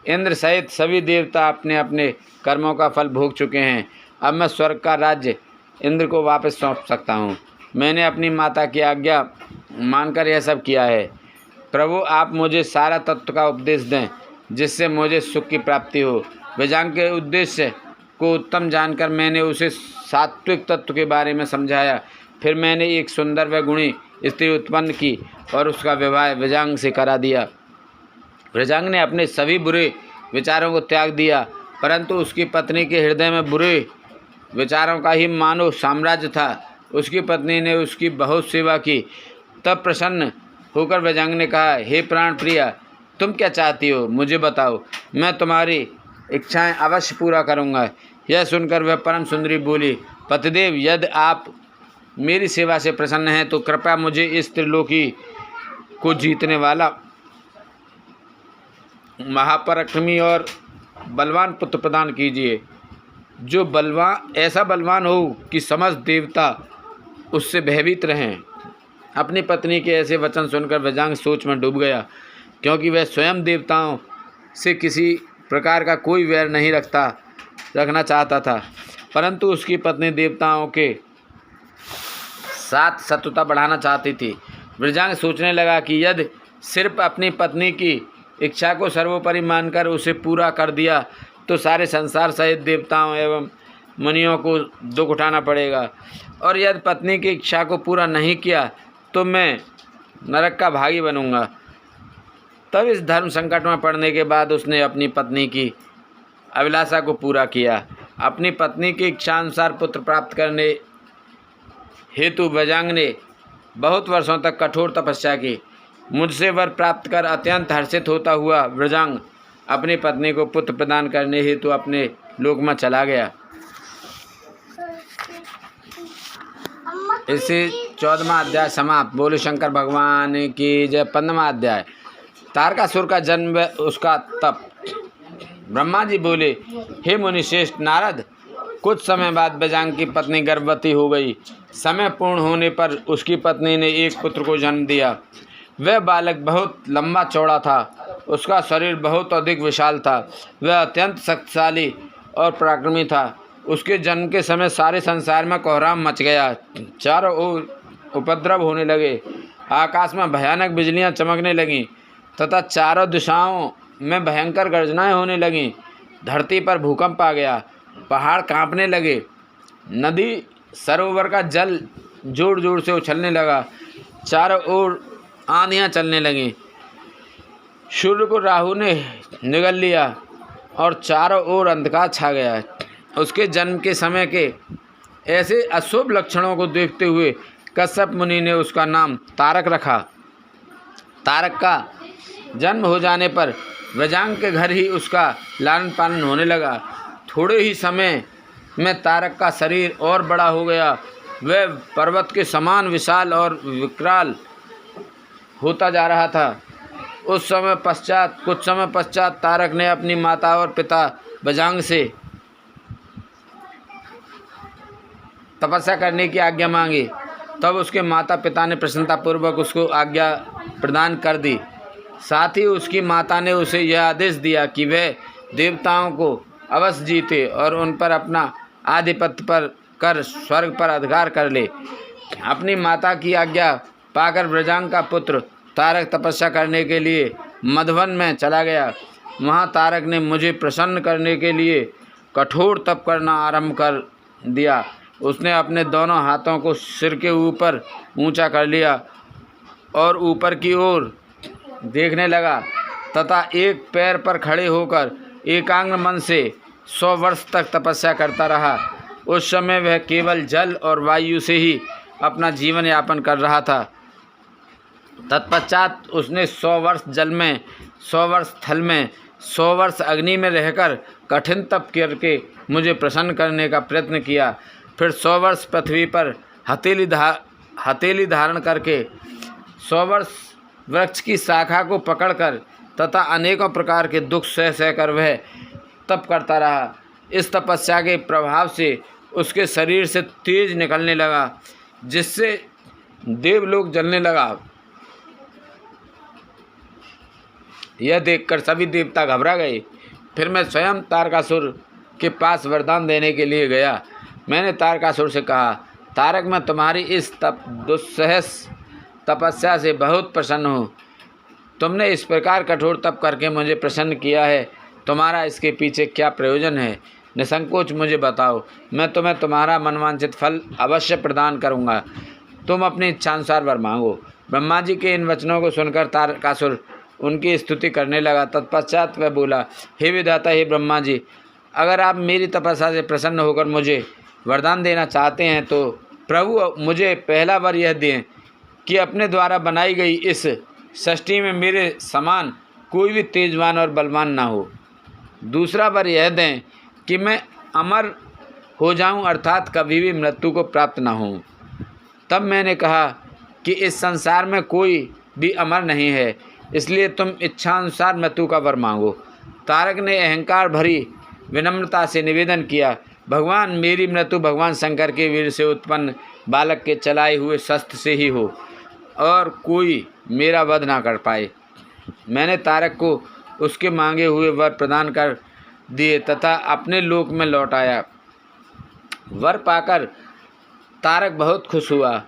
Speaker 1: इंद्र सहित सभी देवता अपने अपने कर्मों का फल भोग चुके हैं। अब मैं स्वर्ग का राज्य इंद्र को वापस सौंप सकता हूँ। मैंने अपनी माता की आज्ञा मानकर यह सब किया है। प्रभु, आप मुझे सारा तत्व का उपदेश दें जिससे मुझे सुख की प्राप्ति हो। व्रजांग के उद्देश्य को उत्तम जानकर मैंने उसे सात्विक तत्व के बारे में समझाया। फिर मैंने एक सुंदर व गुणी स्त्री उत्पन्न की और उसका विवाह व्रजांग से करा दिया। व्रजांग ने अपने सभी बुरे विचारों को त्याग दिया, परंतु उसकी पत्नी के हृदय में बुरे विचारों का ही मानो साम्राज्य था। उसकी पत्नी ने उसकी बहुत सेवा की। तब प्रसन्न होकर व्रजांग ने कहा, हे प्राण प्रिया, तुम क्या चाहती हो, मुझे बताओ। मैं तुम्हारी इच्छाएं अवश्य पूरा करूंगा। यह सुनकर वह परम सुंदरी बोली, पतिदेव, यदि आप मेरी सेवा से प्रसन्न हैं तो कृपया मुझे इस त्रिलोकी को जीतने वाला महापराक्रमी और बलवान पुत्र प्रदान कीजिए, जो ऐसा बलवान हो कि समस्त देवता उससे भयभीत रहें। अपनी पत्नी के ऐसे वचन सुनकर वज्रांग सोच में डूब गया, क्योंकि वह स्वयं देवताओं से किसी प्रकार का कोई वैर नहीं रखना चाहता था, परंतु उसकी पत्नी देवताओं के साथ शत्रुता बढ़ाना चाहती थी। वज्रांग सोचने लगा कि यदि सिर्फ अपनी पत्नी की इच्छा को सर्वोपरि मानकर उसे पूरा कर दिया तो सारे संसार सहित देवताओं एवं मुनियों को दुख उठाना पड़ेगा, और यदि पत्नी की इच्छा को पूरा नहीं किया तो मैं नरक का भागी बनूंगा। तब इस धर्म संकट में पड़ने के बाद उसने अपनी पत्नी की अभिलाषा को पूरा किया। अपनी पत्नी की इच्छा अनुसार पुत्र प्राप्त करने हेतु वज्रांग ने बहुत वर्षों तक कठोर तपस्या की। मुझसे वर प्राप्त कर अत्यंत हर्षित होता हुआ वज्रांग अपनी पत्नी को पुत्र प्रदान करने हेतु अपने लोक में चला गया। इसी 14वां अध्याय समाप्त। बोलो शंकर भगवान की जय। 15वां अध्याय तारकासुर का जन्म व उसका तप। ब्रह्मा जी बोले, हे मुनिश्रेष्ठ नारद, कुछ समय बाद वज्रांग की पत्नी गर्भवती हो गई। समय पूर्ण होने पर उसकी पत्नी ने एक पुत्र को जन्म दिया। वह बालक बहुत लंबा चौड़ा था, उसका शरीर बहुत अधिक विशाल था, वह अत्यंत शक्तिशाली और पराक्रमी था। उसके जन्म के समय सारे संसार में कोहराम मच गया, चारों ओर उपद्रव होने लगे, आकाश में भयानक बिजलियां चमकने लगीं तथा चारों दिशाओं में भयंकर गर्जनाएं होने लगीं। धरती पर भूकंप आ गया, पहाड़ कांपने लगे, नदी सरोवर का जल जोर जोर से उछलने लगा, चारों ओर आंधियां चलने लगीं। सूर्य को राहु ने निगल लिया और चारों ओर अंधकार छा गया। उसके जन्म के समय के ऐसे अशुभ लक्षणों को देखते हुए कश्यप मुनि ने उसका नाम तारक रखा। तारक का जन्म हो जाने पर वज्रांग के घर ही उसका लालन पालन होने लगा। थोड़े ही समय में तारक का शरीर और बड़ा हो गया, वह पर्वत के समान विशाल और विकराल होता जा रहा था। कुछ समय पश्चात तारक ने अपनी माता और पिता वज्रांग से तपस्या करने की आज्ञा मांगी। तब उसके माता पिता ने प्रसन्नतापूर्वक उसको आज्ञा प्रदान कर दी। साथ ही उसकी माता ने उसे यह आदेश दिया कि वह देवताओं को अवश्य जीते और उन पर अपना आधिपत्य पर कर स्वर्ग पर अधिकार कर ले। अपनी माता की आज्ञा पाकर वज्रांग का पुत्र तारक तपस्या करने के लिए मधुवन में चला गया। वहाँ तारक ने मुझे प्रसन्न करने के लिए कठोर तप करना आरंभ कर दिया। उसने अपने दोनों हाथों को सिर के ऊपर ऊंचा कर लिया और ऊपर की ओर देखने लगा तथा एक पैर पर खड़े होकर एकाग्र मन से 100 वर्ष तक तपस्या करता रहा। उस समय वह केवल जल और वायु से ही अपना जीवन यापन कर रहा था। तत्पश्चात उसने 100 वर्ष जल में, 100 वर्ष थल में, 100 वर्ष अग्नि में रहकर कठिन तप करके मुझे प्रसन्न करने का प्रयत्न किया। फिर 100 वर्ष पृथ्वी पर हथेली धारण करके 100 वर्ष वृक्ष की शाखा को पकड़कर तथा अनेकों प्रकार के दुख सह कर वह तप करता रहा। इस तपस्या के प्रभाव से उसके शरीर से तेज निकलने लगा, जिससे देवलोक जलने लगा। यह देखकर सभी देवता घबरा गए। फिर मैं स्वयं तारकासुर के पास वरदान देने के लिए गया। मैंने तारकासुर से कहा, तारक, मैं तुम्हारी इस दुस्सहस तपस्या से बहुत प्रसन्न हूँ। तुमने इस प्रकार कठोर तप करके मुझे प्रसन्न किया है, तुम्हारा इसके पीछे क्या प्रयोजन है? निसंकोच मुझे बताओ, मैं तुम्हें तुम्हारा मनवांछित फल अवश्य प्रदान करूँगा। तुम अपनी इच्छानुसार वर मांगो। ब्रह्मा जी के इन वचनों को सुनकर तारकासुर उनकी स्तुति करने लगा। तत्पश्चात वह बोला, हे विधाता, हे ब्रह्मा जी, अगर आप मेरी तपस्या से प्रसन्न होकर मुझे वरदान देना चाहते हैं तो प्रभु मुझे पहला वर यह दें कि अपने द्वारा बनाई गई इस सृष्टि में मेरे समान कोई भी तेजवान और बलवान ना हो। दूसरा वर यह दें कि मैं अमर हो जाऊं, अर्थात कभी भी मृत्यु को प्राप्त न हूं। तब मैंने कहा कि इस संसार में कोई भी अमर नहीं है, इसलिए तुम इच्छानुसार मृत्यु का वर मांगो। तारक ने अहंकार भरी विनम्रता से निवेदन किया, भगवान, मेरी मृत्यु भगवान शंकर के वीर से उत्पन्न बालक के चलाए हुए शस्त्र से ही हो और कोई मेरा वध ना कर पाए। मैंने तारक को उसके मांगे हुए वर प्रदान कर दिए तथा अपने लोक में लौट आया। वर पाकर तारक बहुत खुश हुआ।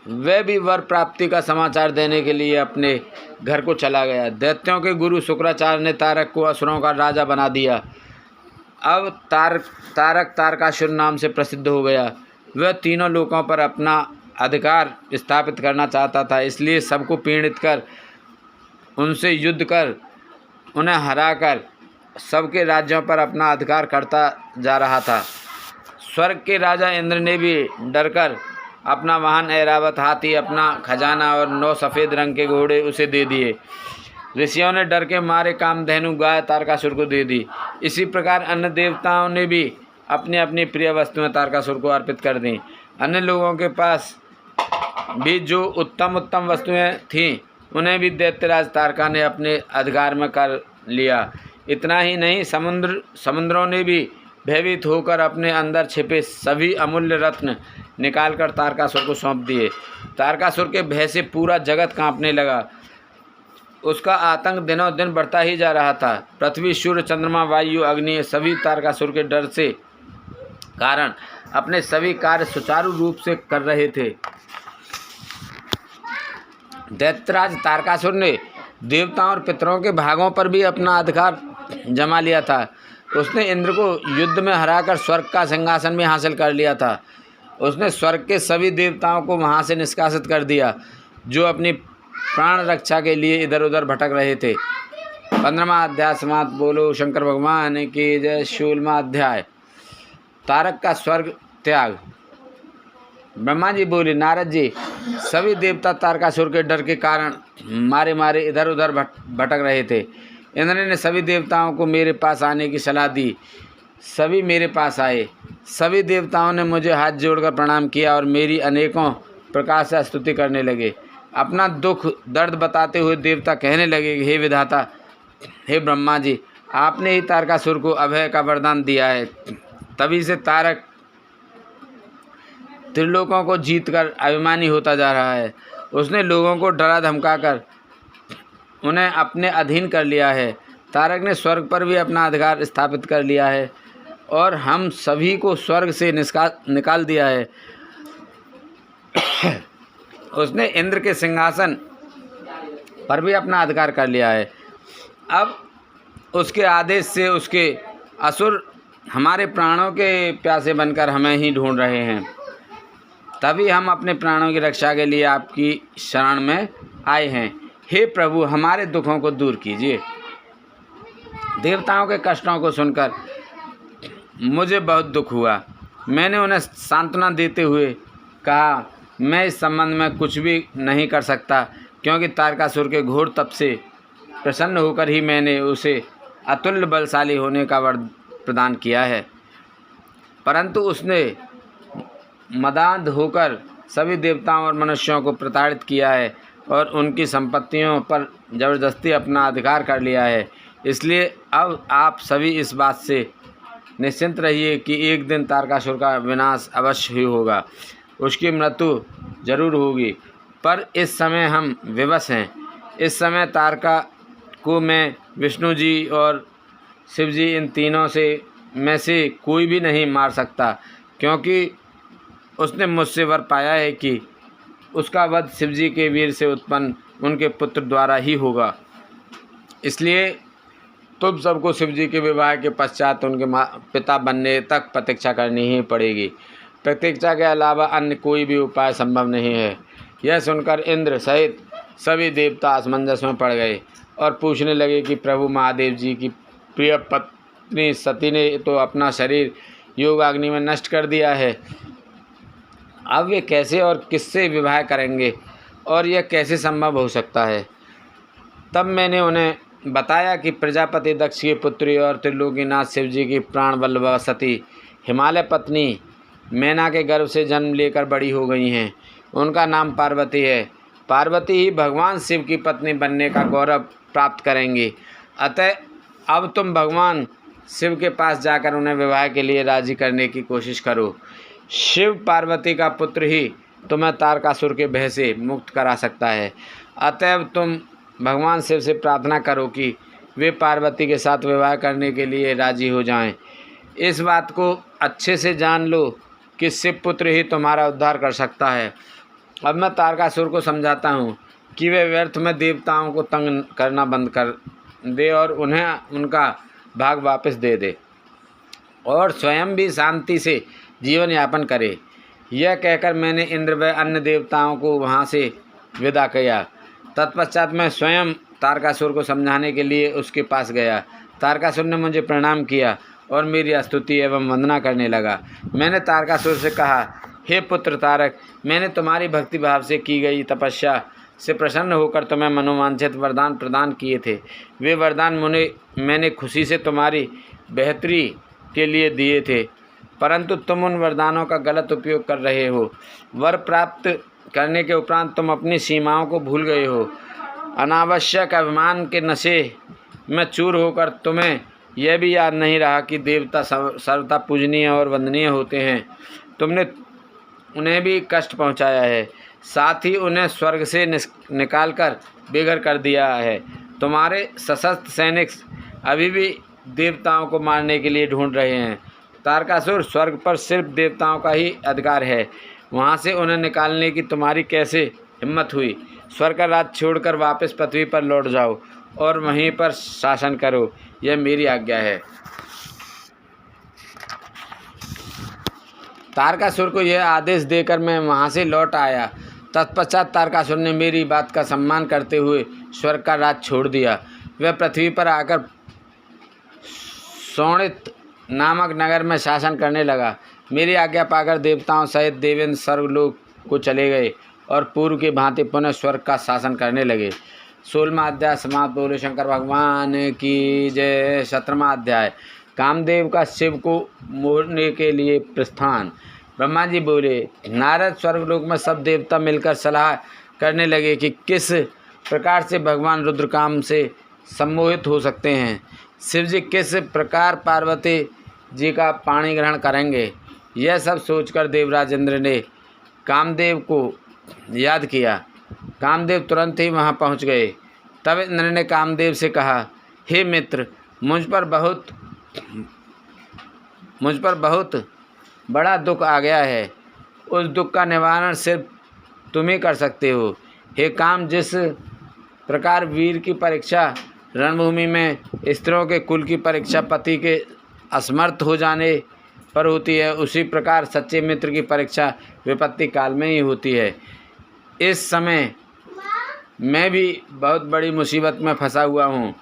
Speaker 1: वह भी वर प्राप्ति का समाचार देने के लिए अपने घर को चला गया। दैत्यों के गुरु शुक्राचार्य ने तारक को असुरों का राजा बना दिया। अब तारक तारकासुर नाम से प्रसिद्ध हो गया। वह तीनों लोकों पर अपना अधिकार स्थापित करना चाहता था, इसलिए सबको पीड़ित कर, उनसे युद्ध कर, उन्हें हराकर सबके राज्यों पर अपना अधिकार करता जा रहा था। स्वर्ग के राजा इंद्र ने भी डरकर अपना वाहन ऐरावत हाथी, अपना खजाना और 9 सफ़ेद रंग के घोड़े उसे दे दिए। ऋषियों ने डर के मारे कामधेनु गाय तारकासुर को दे दी। इसी प्रकार अन्य देवताओं ने भी अपनी अपनी प्रिय वस्तुएं तारकासुर को अर्पित कर दी। अन्य लोगों के पास भी जो उत्तम उत्तम वस्तुएं थीं, उन्हें भी दैत्यराज तारका ने अपने अधिकार में कर लिया। इतना ही नहीं, समुद्रों ने भी भयभीत होकर अपने अंदर छिपे सभी अमूल्य रत्न निकालकर तारकासुर को सौंप दिए। तारकासुर के भय से पूरा जगत कांपने लगा। उसका आतंक दिनों दिन बढ़ता ही जा रहा था। पृथ्वी, सूर्य, चंद्रमा, वायु, अग्नि सभी तारकासुर के डर से कारण अपने सभी कार्य सुचारू रूप से कर रहे थे। दैत्यराज तारकासुर ने देवताओं और पितरों के भागों पर भी अपना अधिकार जमा लिया था। उसने इंद्र को युद्ध में हराकर स्वर्ग का सिंहासन भी हासिल कर लिया था। उसने स्वर्ग के सभी देवताओं को वहां से निष्कासित कर दिया, जो अपनी प्राण रक्षा के लिए इधर उधर भटक रहे थे। 15वां अध्याय समाप्त। बोलो शंकर भगवान की जय। 16वां अध्याय, तारक का स्वर्ग त्याग। ब्रह्मा जी बोले, नारद जी, सभी देवता तारकासुर के डर के कारण मारे मारे इधर उधर भटक रहे थे। इंद्र ने सभी देवताओं को मेरे पास आने की सलाह दी। सभी मेरे पास आए। सभी देवताओं ने मुझे हाथ जोड़कर प्रणाम किया और मेरी अनेकों प्रकार से स्तुति करने लगे। अपना दुख दर्द बताते हुए देवता कहने लगे, हे विधाता, हे ब्रह्मा जी, आपने ही तारकासुर को अभय का वरदान दिया है। तभी से तारक त्रिलोकों को जीतकर अभिमानी होता जा रहा है। उसने लोगों को डरा धमकाकर उन्हें अपने अधीन कर लिया है। तारक ने स्वर्ग पर भी अपना अधिकार स्थापित कर लिया है और हम सभी को स्वर्ग से निकाल दिया है। उसने इंद्र के सिंहासन पर भी अपना अधिकार कर लिया है। अब उसके आदेश से उसके असुर हमारे प्राणों के प्यासे बनकर हमें ही ढूंढ रहे हैं। तभी हम अपने प्राणों की रक्षा के लिए आपकी शरण में आए हैं। हे प्रभु, हमारे दुखों को दूर कीजिए। देवताओं के कष्टों को सुनकर मुझे बहुत दुख हुआ। मैंने उन्हें सांत्वना देते हुए कहा, मैं इस संबंध में कुछ भी नहीं कर सकता, क्योंकि तारकासुर के घोर तप से प्रसन्न होकर ही मैंने उसे अतुल्य बलशाली होने का वर प्रदान किया है। परंतु उसने मदान्ध होकर सभी देवताओं और मनुष्यों को प्रताड़ित किया है और उनकी संपत्तियों पर जबरदस्ती अपना अधिकार कर लिया है। इसलिए अब आप सभी इस बात से निश्चिंत रहिए कि एक दिन तारकासुर का विनाश अवश्य ही होगा। उसकी मृत्यु जरूर होगी, पर इस समय हम विवश हैं। इस समय तारका को मैं, विष्णु जी और शिव जी, इन तीनों में से कोई भी नहीं मार सकता, क्योंकि उसने मुझसे वर पाया है कि उसका वध शिव जी के वीर से उत्पन्न उनके पुत्र द्वारा ही होगा। इसलिए तुम सबको शिव जी के विवाह के पश्चात उनके पिता बनने तक प्रतीक्षा करनी ही पड़ेगी। प्रतीक्षा के अलावा अन्य कोई भी उपाय संभव नहीं है। यह सुनकर इंद्र सहित सभी देवता असमंजस में पड़ गए और पूछने लगे कि प्रभु महादेव जी की प्रिय पत्नी सती ने तो अपना शरीर योगाग्नि में नष्ट कर दिया है। अब वे कैसे और किससे विवाह करेंगे और यह कैसे संभव हो सकता है। तब मैंने उन्हें बताया कि प्रजापति दक्ष की पुत्री और त्रिलोकीनाथ शिव जी की प्राणवल्लभा सती हिमालय पत्नी मैना के गर्भ से जन्म लेकर बड़ी हो गई हैं। उनका नाम पार्वती है। पार्वती ही भगवान शिव की पत्नी बनने का गौरव प्राप्त करेंगी। अतः अब तुम भगवान शिव के पास जाकर उन्हें विवाह के लिए राजी करने की कोशिश करो। शिव पार्वती का पुत्र ही तुम्हें तारकासुर के भय से मुक्त करा सकता है। अतएव तुम भगवान शिव से प्रार्थना करो कि वे पार्वती के साथ विवाह करने के लिए राजी हो जाएं। इस बात को अच्छे से जान लो कि शिव पुत्र ही तुम्हारा उद्धार कर सकता है। अब मैं तारकासुर को समझाता हूँ कि वे व्यर्थ में देवताओं को तंग करना बंद कर दे और उन्हें उनका भाग वापस दे दे और स्वयं भी शांति से जीवन यापन करे। यह कहकर मैंने इंद्र व अन्य देवताओं को वहाँ से विदा किया। तत्पश्चात मैं स्वयं तारकासुर को समझाने के लिए उसके पास गया। तारकासुर ने मुझे प्रणाम किया और मेरी स्तुति एवं वंदना करने लगा। मैंने तारकासुर से कहा, हे पुत्र तारक, मैंने तुम्हारी भक्ति भाव से की गई तपस्या से प्रसन्न होकर तुम्हें मनोवांछित वरदान प्रदान किए थे। वे वरदान मैंने खुशी से तुम्हारी बेहतरी के लिए दिए थे, परंतु तुम उन वरदानों का गलत उपयोग कर रहे हो। वर प्राप्त करने के उपरांत तुम अपनी सीमाओं को भूल गए हो। अनावश्यक अभिमान के नशे में चूर होकर तुम्हें यह भी याद नहीं रहा कि देवता सर्वथा पूजनीय और वंदनीय होते हैं। तुमने उन्हें भी कष्ट पहुंचाया है, साथ ही उन्हें स्वर्ग से निकालकर बेघर कर दिया है। तुम्हारे सशस्त्र सैनिक अभी भी देवताओं को मारने के लिए ढूंढ रहे हैं। तारकासुर, स्वर्ग पर सिर्फ देवताओं का ही अधिकार है, वहाँ से उन्हें निकालने की तुम्हारी कैसे हिम्मत हुई? स्वर्ग का राज छोड़कर वापस पृथ्वी पर लौट जाओ और वहीं पर शासन करो, यह मेरी आज्ञा है। तारकासुर को यह आदेश देकर मैं वहाँ से लौट आया। तत्पश्चात तारकासुर ने मेरी बात का सम्मान करते हुए स्वर्ग का राज छोड़ दिया। वह पृथ्वी पर आकर शोणित नामक नगर में शासन करने लगा। मेरी आज्ञा पाकर देवताओं सहित देवेंद्र स्वर्गलोक को चले गए और पूर्व की भांति पुनः स्वर्ग का शासन करने लगे। 16वां अध्याय समाप्त। बोले शंकर भगवान की जय। 17वां अध्याय कामदेव का शिव को मोहने के लिए प्रस्थान। ब्रह्मा जी बोले, नारद, स्वर्गलोक में सब देवता मिलकर सलाह करने लगे कि किस प्रकार से भगवान रुद्रकाम से सम्मोहित हो सकते हैं। शिव जी किस प्रकार पार्वती जी का पाणी ग्रहण करेंगे। यह सब सोचकर देवराज इंद्र ने कामदेव को याद किया। कामदेव तुरंत ही वहां पहुंच गए। तब इंद्र ने कामदेव से कहा, हे मित्र, मुझ पर बहुत बड़ा दुख आ गया है। उस दुख का निवारण सिर्फ तुम ही कर सकते हो। हे काम, जिस प्रकार वीर की परीक्षा रणभूमि में स्त्रियों के कुल की परीक्षा पति के असमर्थ हो जाने पर होती है, उसी प्रकार सच्चे मित्र की परीक्षा विपत्ति काल में ही होती है। इस समय मैं भी बहुत बड़ी मुसीबत में फंसा हुआ हूँ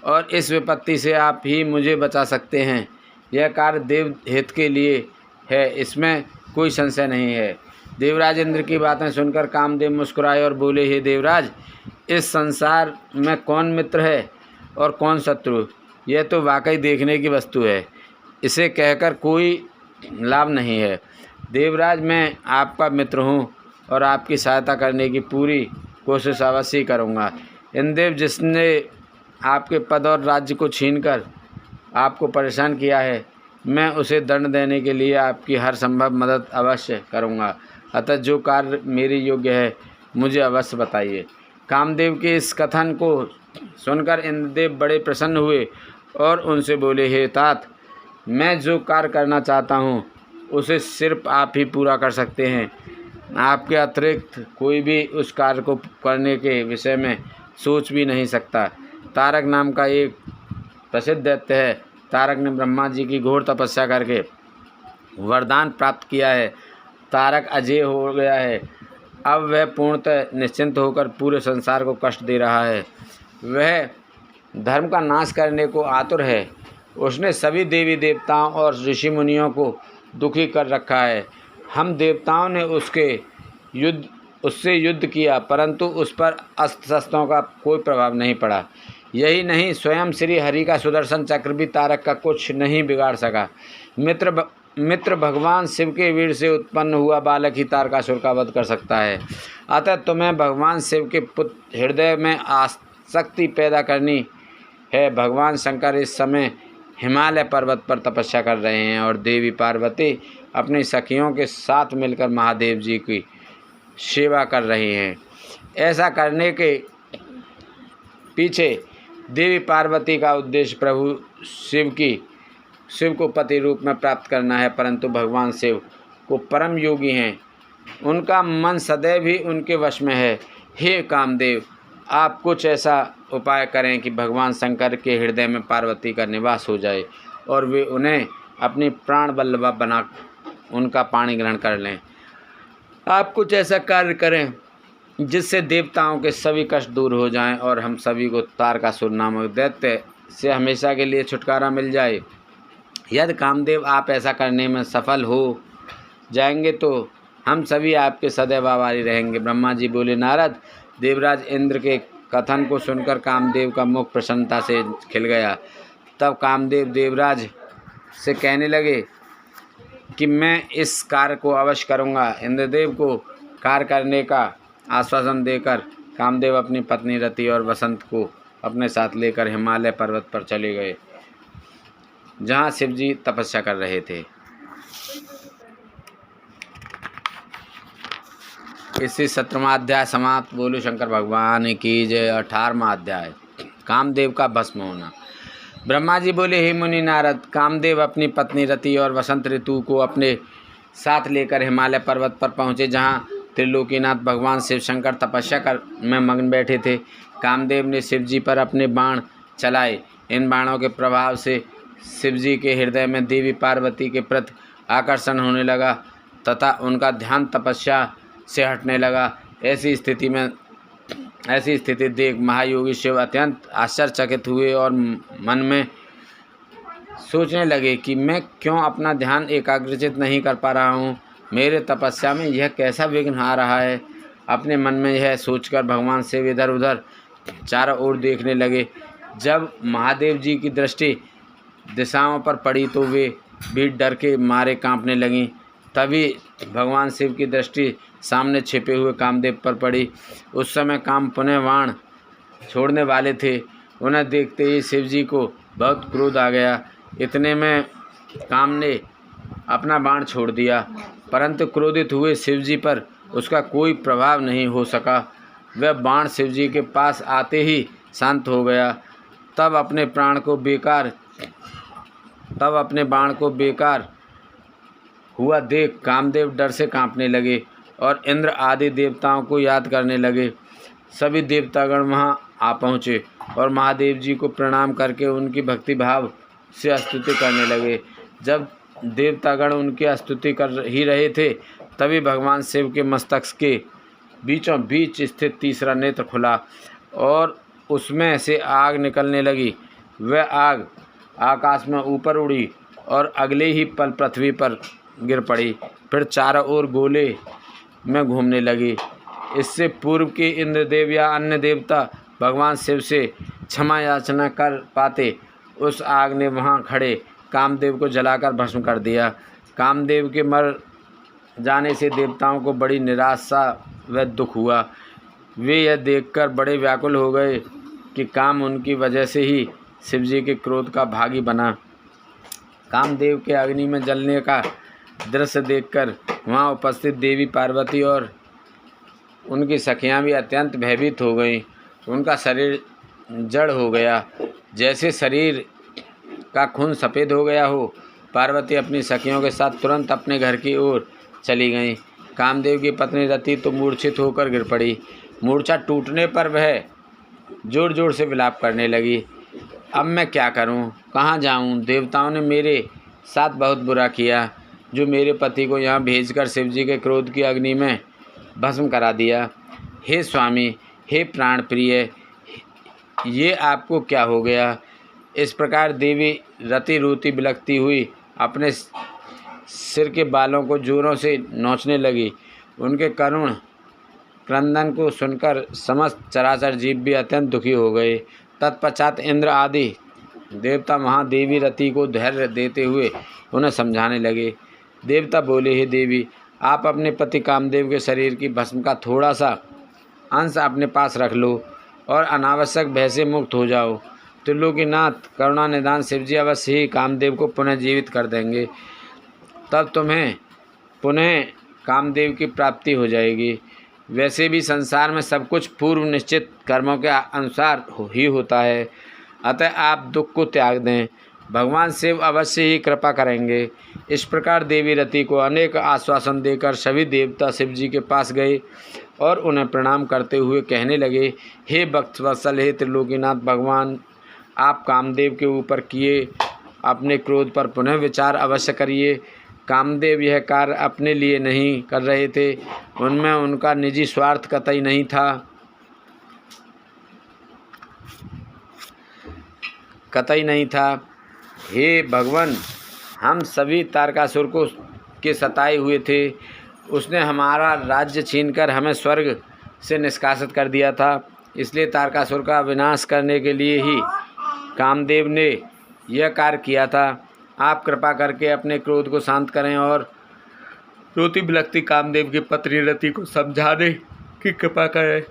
Speaker 1: और इस विपत्ति से आप ही मुझे बचा सकते हैं। यह कार्य देव हित के लिए है, इसमें कोई संशय नहीं है। देवराज इंद्र की बातें सुनकर कामदेव मुस्कुराए और बोले, हे देवराज, इस संसार में कौन मित्र है और कौन शत्रु, यह तो वाकई देखने की वस्तु है। इसे कहकर कोई लाभ नहीं है। देवराज, मैं आपका मित्र हूँ और आपकी सहायता करने की पूरी कोशिश अवश्य करूँगा। इंद्रदेव, जिसने आपके पद और राज्य को छीनकर आपको परेशान किया है, मैं उसे दंड देने के लिए आपकी हर संभव मदद अवश्य करूँगा। अतः जो कार्य मेरे योग्य है मुझे अवश्य बताइए। कामदेव के इस कथन को सुनकर इंद्रदेव बड़े प्रसन्न हुए और उनसे बोले, हे तात, मैं जो कार्य करना चाहता हूँ उसे सिर्फ आप ही पूरा कर सकते हैं। आपके अतिरिक्त कोई भी उस कार्य को करने के विषय में सोच भी नहीं सकता। तारक नाम का एक प्रसिद्ध दैत्य है। तारक ने ब्रह्मा जी की घोर तपस्या करके वरदान प्राप्त किया है। तारक अजय हो गया है। अब वह पूर्णतः निश्चिंत होकर पूरे संसार को कष्ट दे रहा है। वह धर्म का नाश करने को आतुर है। उसने सभी देवी देवताओं और ऋषि मुनियों को दुखी कर रखा है। हम देवताओं ने उससे युद्ध किया, परंतु उस पर अस्त्र शस्त्रों का कोई प्रभाव नहीं पड़ा। यही नहीं, स्वयं श्री हरि का सुदर्शन चक्र भी तारक का कुछ नहीं बिगाड़ सका। मित्र भगवान शिव के वीर से उत्पन्न हुआ बालक ही तारकासुर का वध कर सकता है। अतः तुम्हें भगवान शिव के पुत्र हृदय में आसक्ति पैदा करनी है। भगवान शंकर इस समय हिमालय पर्वत पर तपस्या कर रहे हैं और देवी पार्वती अपनी सखियों के साथ मिलकर महादेव जी की सेवा कर रहे हैं। ऐसा करने के पीछे देवी पार्वती का उद्देश्य प्रभु शिव को पति रूप में प्राप्त करना है, परंतु भगवान शिव को परम योगी हैं, उनका मन सदैव ही उनके वश में है। हे कामदेव, आप कुछ ऐसा उपाय करें कि भगवान शंकर के हृदय में पार्वती का निवास हो जाए और वे उन्हें अपनी प्राण वल्लभा बना उनका पाणी ग्रहण कर लें। आप कुछ ऐसा कार्य करें जिससे देवताओं के सभी कष्ट दूर हो जाएं और हम सभी को तारकासुर नामक दैत्य से हमेशा के लिए छुटकारा मिल जाए। यदि कामदेव आप ऐसा करने में सफल हो जाएंगे तो हम सभी आपके सदैव आभारी रहेंगे। ब्रह्मा जी बोले, नारद, देवराज इंद्र के कथन को सुनकर कामदेव का मुख प्रसन्नता से खिल गया। तब कामदेव देवराज से कहने लगे कि मैं इस कार्य को अवश्य करूँगा। इंद्रदेव को कार्य करने का आश्वासन देकर कामदेव अपनी पत्नी रति और वसंत को अपने साथ लेकर हिमालय पर्वत पर चले गए, जहाँ शिवजी तपस्या कर रहे थे। इसी 17वां अध्याय समाप्त। बोलो शंकर भगवान की जय। 18वां अध्याय, कामदेव का भस्म होना। ब्रह्मा जी बोले, हे मुनि नारद, कामदेव अपनी पत्नी रति और वसंत ऋतु को अपने साथ लेकर हिमालय पर्वत पर पहुँचे, जहाँ त्रिलोकीनाथ भगवान शिव शंकर तपस्या में मग्न बैठे थे। कामदेव ने शिवजी पर अपने बाण चलाए। इन बाणों के प्रभाव से शिवजी के हृदय में देवी पार्वती के प्रति आकर्षण होने लगा तथा उनका ध्यान तपस्या से हटने लगा। ऐसी स्थिति देख महायोगी शिव अत्यंत आश्चर्यचकित हुए और मन में सोचने लगे कि मैं क्यों अपना ध्यान एकाग्रचित नहीं कर पा रहा हूँ। मेरे तपस्या में यह कैसा विघ्न आ रहा है। अपने मन में यह सोचकर भगवान शिव इधर उधर चारों ओर देखने लगे। जब महादेव जी की दृष्टि दिशाओं पर पड़ी तो वे भी डर के मारे कांपने लगीं। तभी भगवान शिव की दृष्टि सामने छिपे हुए कामदेव पर पड़ी। उस समय काम पुनः बाण छोड़ने वाले थे। उन्हें देखते ही शिवजी को बहुत क्रोध आ गया। इतने में काम ने अपना बाण छोड़ दिया, परंतु क्रोधित हुए शिवजी पर उसका कोई प्रभाव नहीं हो सका। वह बाण शिवजी के पास आते ही शांत हो गया। तब अपने बाण को बेकार हुआ देख कामदेव डर से कांपने लगे और इंद्र आदि देवताओं को याद करने लगे। सभी देवतागण वहां आ पहुँचे और महादेव जी को प्रणाम करके उनकी भक्ति भाव से स्तुति करने लगे। जब देवतागण उनकी स्तुति कर ही रहे थे, तभी भगवान शिव के मस्तक के बीचों बीच स्थित तीसरा नेत्र खुला और उसमें से आग निकलने लगी। वह आग आकाश में ऊपर उड़ी और अगले ही पल पृथ्वी पर गिर पड़ी, फिर चारों ओर गोले में घूमने लगी। इससे पूर्व के इंद्रदेव या अन्य देवता भगवान शिव से क्षमा याचना कर पाते, उस आग ने वहां खड़े कामदेव को जलाकर भस्म कर दिया। कामदेव के मर जाने से देवताओं को बड़ी निराशा व दुख हुआ। वे यह देखकर बड़े व्याकुल हो गए कि काम उनकी वजह से ही शिवजी के क्रोध का भागी बना। कामदेव के अग्नि में जलने का दृश्य देखकर वहां उपस्थित देवी पार्वती और उनकी सखियां भी अत्यंत भयभीत हो गईं। उनका शरीर जड़ हो गया, जैसे शरीर का खून सफ़ेद हो गया हो। पार्वती अपनी सखियों के साथ तुरंत अपने घर की ओर चली गईं। कामदेव की पत्नी रति तो मूर्छित होकर गिर पड़ी। मूर्छा टूटने पर वह जोर जोर से विलाप करने लगी। अब मैं क्या करूं, कहाँ जाऊं? देवताओं ने मेरे साथ बहुत बुरा किया, जो मेरे पति को यहाँ भेजकर शिवजी के क्रोध की अग्नि में भस्म करा दिया। हे स्वामी, हे प्राण प्रिय, ये आपको क्या हो गया? इस प्रकार देवी रति रोती बिलखती हुई अपने सिर के बालों को जोरों से नोचने लगी। उनके करुण क्रंदन को सुनकर समस्त चराचर जीव भी अत्यंत दुखी हो गए। तत्पश्चात इंद्र आदि देवता वहाँ देवी रति को धैर्य देते हुए उन्हें समझाने लगे। देवता बोले, हे देवी, आप अपने पति कामदेव के शरीर की भस्म का थोड़ा सा अंश अपने पास रख लो और अनावश्यक भय से मुक्त हो जाओ। त्रिलोकीनाथ करुणा निधान शिवजी अवश्य ही कामदेव को पुनः जीवित कर देंगे, तब तुम्हें पुनः कामदेव की प्राप्ति हो जाएगी। वैसे भी संसार में सब कुछ पूर्व निश्चित कर्मों के अनुसार ही होता है, अतः आप दुख को त्याग दें, भगवान शिव अवश्य ही कृपा करेंगे। इस प्रकार देवी रति को अनेक आश्वासन देकर सभी देवता शिव जी के पास गए और उन्हें प्रणाम करते हुए कहने लगे, हे भक्तवत्सल, हे त्रिलोकीनाथ भगवान, आप कामदेव के ऊपर किए अपने क्रोध पर पुनः विचार अवश्य करिए। कामदेव यह कार्य अपने लिए नहीं कर रहे थे, उनमें उनका निजी स्वार्थ कतई नहीं था, हे भगवान, हम सभी तारकासुर को के सताए हुए थे। उसने हमारा राज्य छीनकर हमें स्वर्ग से निष्कासित कर दिया था, इसलिए तारकासुर का विनाश करने के लिए ही कामदेव ने यह कार्य किया था। आप कृपा करके अपने क्रोध को शांत करें और रोती बिलखती कामदेव की पत्नी रति को समझाने की कृपा करें,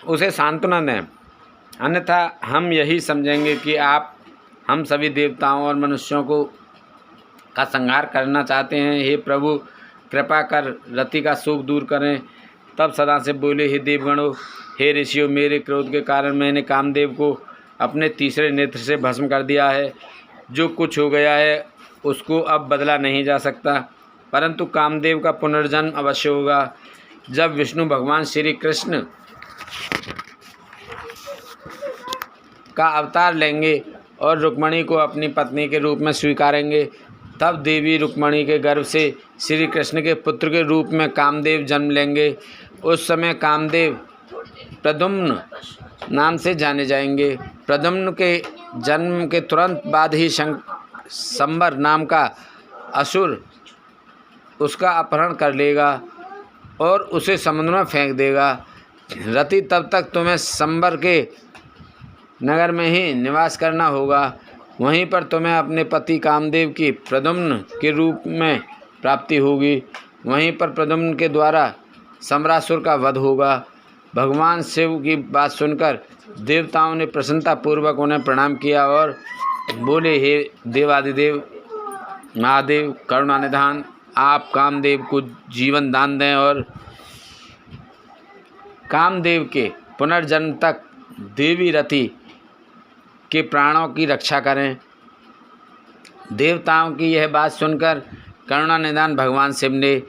Speaker 1: उसे सांत्वना दें, अन्यथा हम यही समझेंगे कि आप हम सभी देवताओं और मनुष्यों का संहार करना चाहते हैं। हे प्रभु, कृपा कर रति का शोक दूर करें। तब सदा से बोले, हे देवगणों, हे ऋषियों, मेरे क्रोध के कारण मैंने कामदेव को अपने तीसरे नेत्र से भस्म कर दिया है। जो कुछ हो गया है उसको अब बदला नहीं जा सकता, परंतु कामदेव का पुनर्जन्म अवश्य होगा। जब विष्णु भगवान श्री कृष्ण का अवतार लेंगे और रुक्मणी को अपनी पत्नी के रूप में स्वीकारेंगे, तब देवी रुक्मणी के गर्भ से श्री कृष्ण के पुत्र के रूप में कामदेव जन्म लेंगे। उस समय कामदेव प्रद्युम्न नाम से जाने जाएंगे। प्रद्युम्न के जन्म के तुरंत बाद ही संबर नाम का असुर उसका अपहरण कर लेगा और उसे समुद्र में फेंक देगा। रति, तब तक तुम्हें संबर के नगर में ही निवास करना होगा। वहीं पर तुम्हें अपने पति कामदेव की प्रद्युम्न के रूप में प्राप्ति होगी। वहीं पर प्रद्युम्न के द्वारा सम्रासुर का वध होगा। भगवान शिव की बात सुनकर देवताओं ने प्रसन्नतापूर्वक उन्हें प्रणाम किया और बोले, हे देवादिदेव महादेव करुणानिधान, आप कामदेव को जीवन दान दें और कामदेव के पुनर्जन्म तक देवी रति के प्राणों की रक्षा करें। देवताओं की यह बात सुनकर करुणानिधान भगवान शिव ने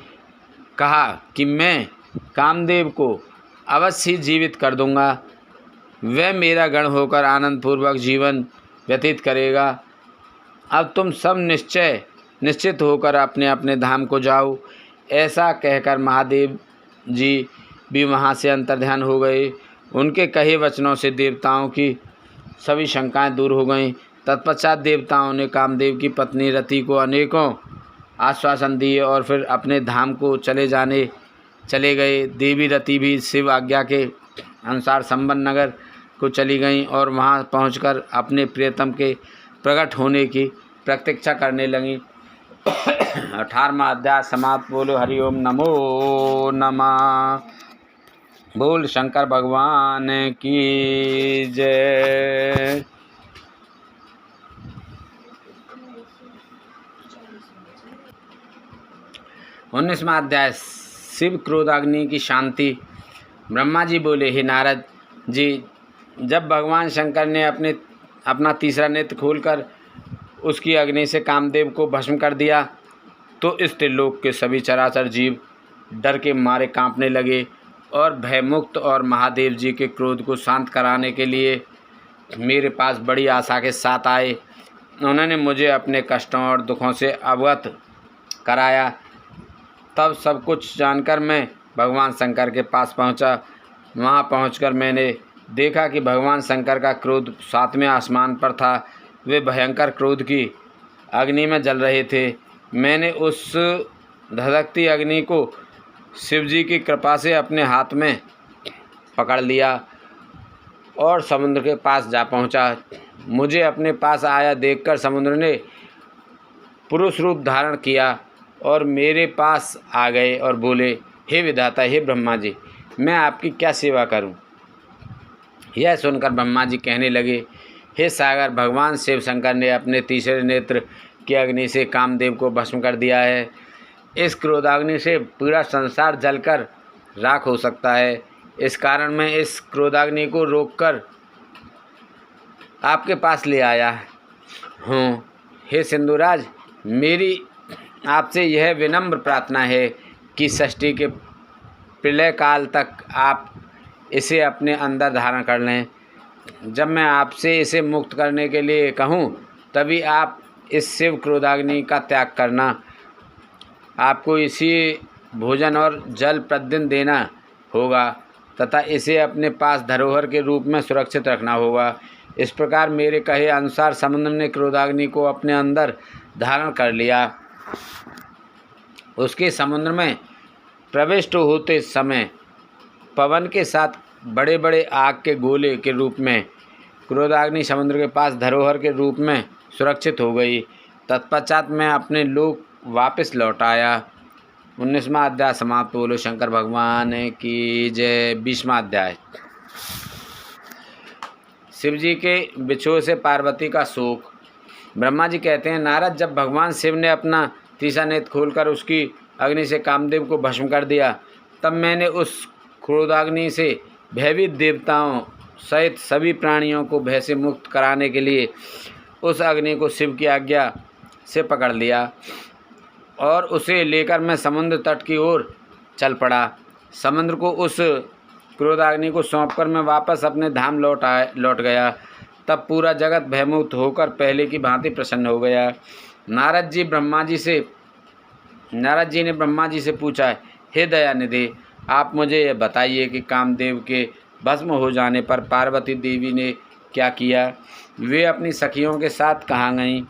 Speaker 1: कहा कि मैं कामदेव को अवश्य जीवित कर दूंगा। वह मेरा गण होकर आनंदपूर्वक जीवन व्यतीत करेगा। अब तुम सब निश्चित होकर अपने अपने धाम को जाओ। ऐसा कहकर महादेव जी भी वहाँ से अंतर्ध्यान हो गए। उनके कहे वचनों से देवताओं की सभी शंकाएं दूर हो गईं। तत्पश्चात देवताओं ने कामदेव की पत्नी रति को अनेकों आश्वासन दिए और फिर अपने धाम को चले गए। देवी रति भी शिव आज्ञा के अनुसार संबर नगर को चली गईं और वहां पहुंचकर अपने प्रियतम के प्रकट होने की प्रतीक्षा करने लगीं। 18वां अध्याय समाप्त। बोलो हरिओम नमो नमः। बोल शंकर भगवान की जय। उन्नीसवां अध्याय शिव क्रोधाग्नि की शांति। ब्रह्मा जी बोले, हे नारद जी, जब भगवान शंकर ने अपना तीसरा नेत्र खोलकर उसकी अग्नि से कामदेव को भस्म कर दिया तो इस त्रिलोक के सभी चराचर जीव डर के मारे कांपने लगे और भयमुक्त और महादेव जी के क्रोध को शांत कराने के लिए मेरे पास बड़ी आशा के साथ आए। उन्होंने मुझे अपने कष्टों और दुखों से अवगत कराया। तब सब कुछ जानकर मैं भगवान शंकर के पास पहुंचा। वहां पहुंचकर मैंने देखा कि भगवान शंकर का क्रोध 7वें आसमान पर था। वे भयंकर क्रोध की अग्नि में जल रहे थे। मैंने उस धधकती अग्नि को शिवजी की कृपा से अपने हाथ में पकड़ लिया और समुद्र के पास जा पहुंचा। मुझे अपने पास आया देखकर समुद्र ने पुरुष रूप धारण किया और मेरे पास आ गए और बोले, हे विधाता, हे ब्रह्मा जी, मैं आपकी क्या सेवा करूं? यह सुनकर ब्रह्मा जी कहने लगे, हे सागर, भगवान शिव शंकर ने अपने तीसरे नेत्र की अग्नि से कामदेव को भस्म कर दिया है। इस क्रोधाग्नि से पूरा संसार जलकर राख हो सकता है। इस कारण मैं इस क्रोधाग्नि को रोककर आपके पास ले आया हूँ। हे सिंधुराज, मेरी आपसे यह विनम्र प्रार्थना है कि सृष्टि के प्रलय काल तक आप इसे अपने अंदर धारण कर लें। जब मैं आपसे इसे मुक्त करने के लिए कहूँ तभी आप इस शिव क्रोधाग्नि का त्याग करना। आपको इसी भोजन और जल प्रतिदिन देना होगा तथा इसे अपने पास धरोहर के रूप में सुरक्षित रखना होगा। इस प्रकार मेरे कहे अनुसार समुद्र ने क्रोधाग्नि को अपने अंदर धारण कर लिया। उसके समुद्र में प्रविष्ट होते समय पवन के साथ बड़े बड़े आग के गोले के रूप में क्रोधाग्नि समुद्र के पास धरोहर के रूप में सुरक्षित हो गई। तत्पश्चात मैं अपने लोक वापस लौट आया। 19वां अध्याय समाप्त। बोलो शंकर भगवान की जय। 20वां अध्याय। शिव जी के बिछोह से पार्वती का शोक। ब्रह्मा जी कहते हैं, नारद, जब भगवान शिव ने अपना तीसरा नेत्र खोलकर उसकी अग्नि से कामदेव को भस्म कर दिया, तब मैंने उस क्रोधाग्नि से भयभीत देवताओं सहित सभी प्राणियों को भय से मुक्त कराने के लिए उस अग्नि को शिव की आज्ञा से पकड़ लिया और उसे लेकर मैं समुद्र तट की ओर चल पड़ा। समुद्र को उस क्रोधाग्नि को सौंपकर मैं वापस अपने धाम लौट गया। तब पूरा जगत भयमुक्त होकर पहले की भांति प्रसन्न हो गया। नारद जी ने ब्रह्मा जी से पूछा, हे दयानिधि, आप मुझे यह बताइए कि कामदेव के भस्म हो जाने पर पार्वती देवी ने क्या किया? वे अपनी सखियों के साथ कहाँ गईं?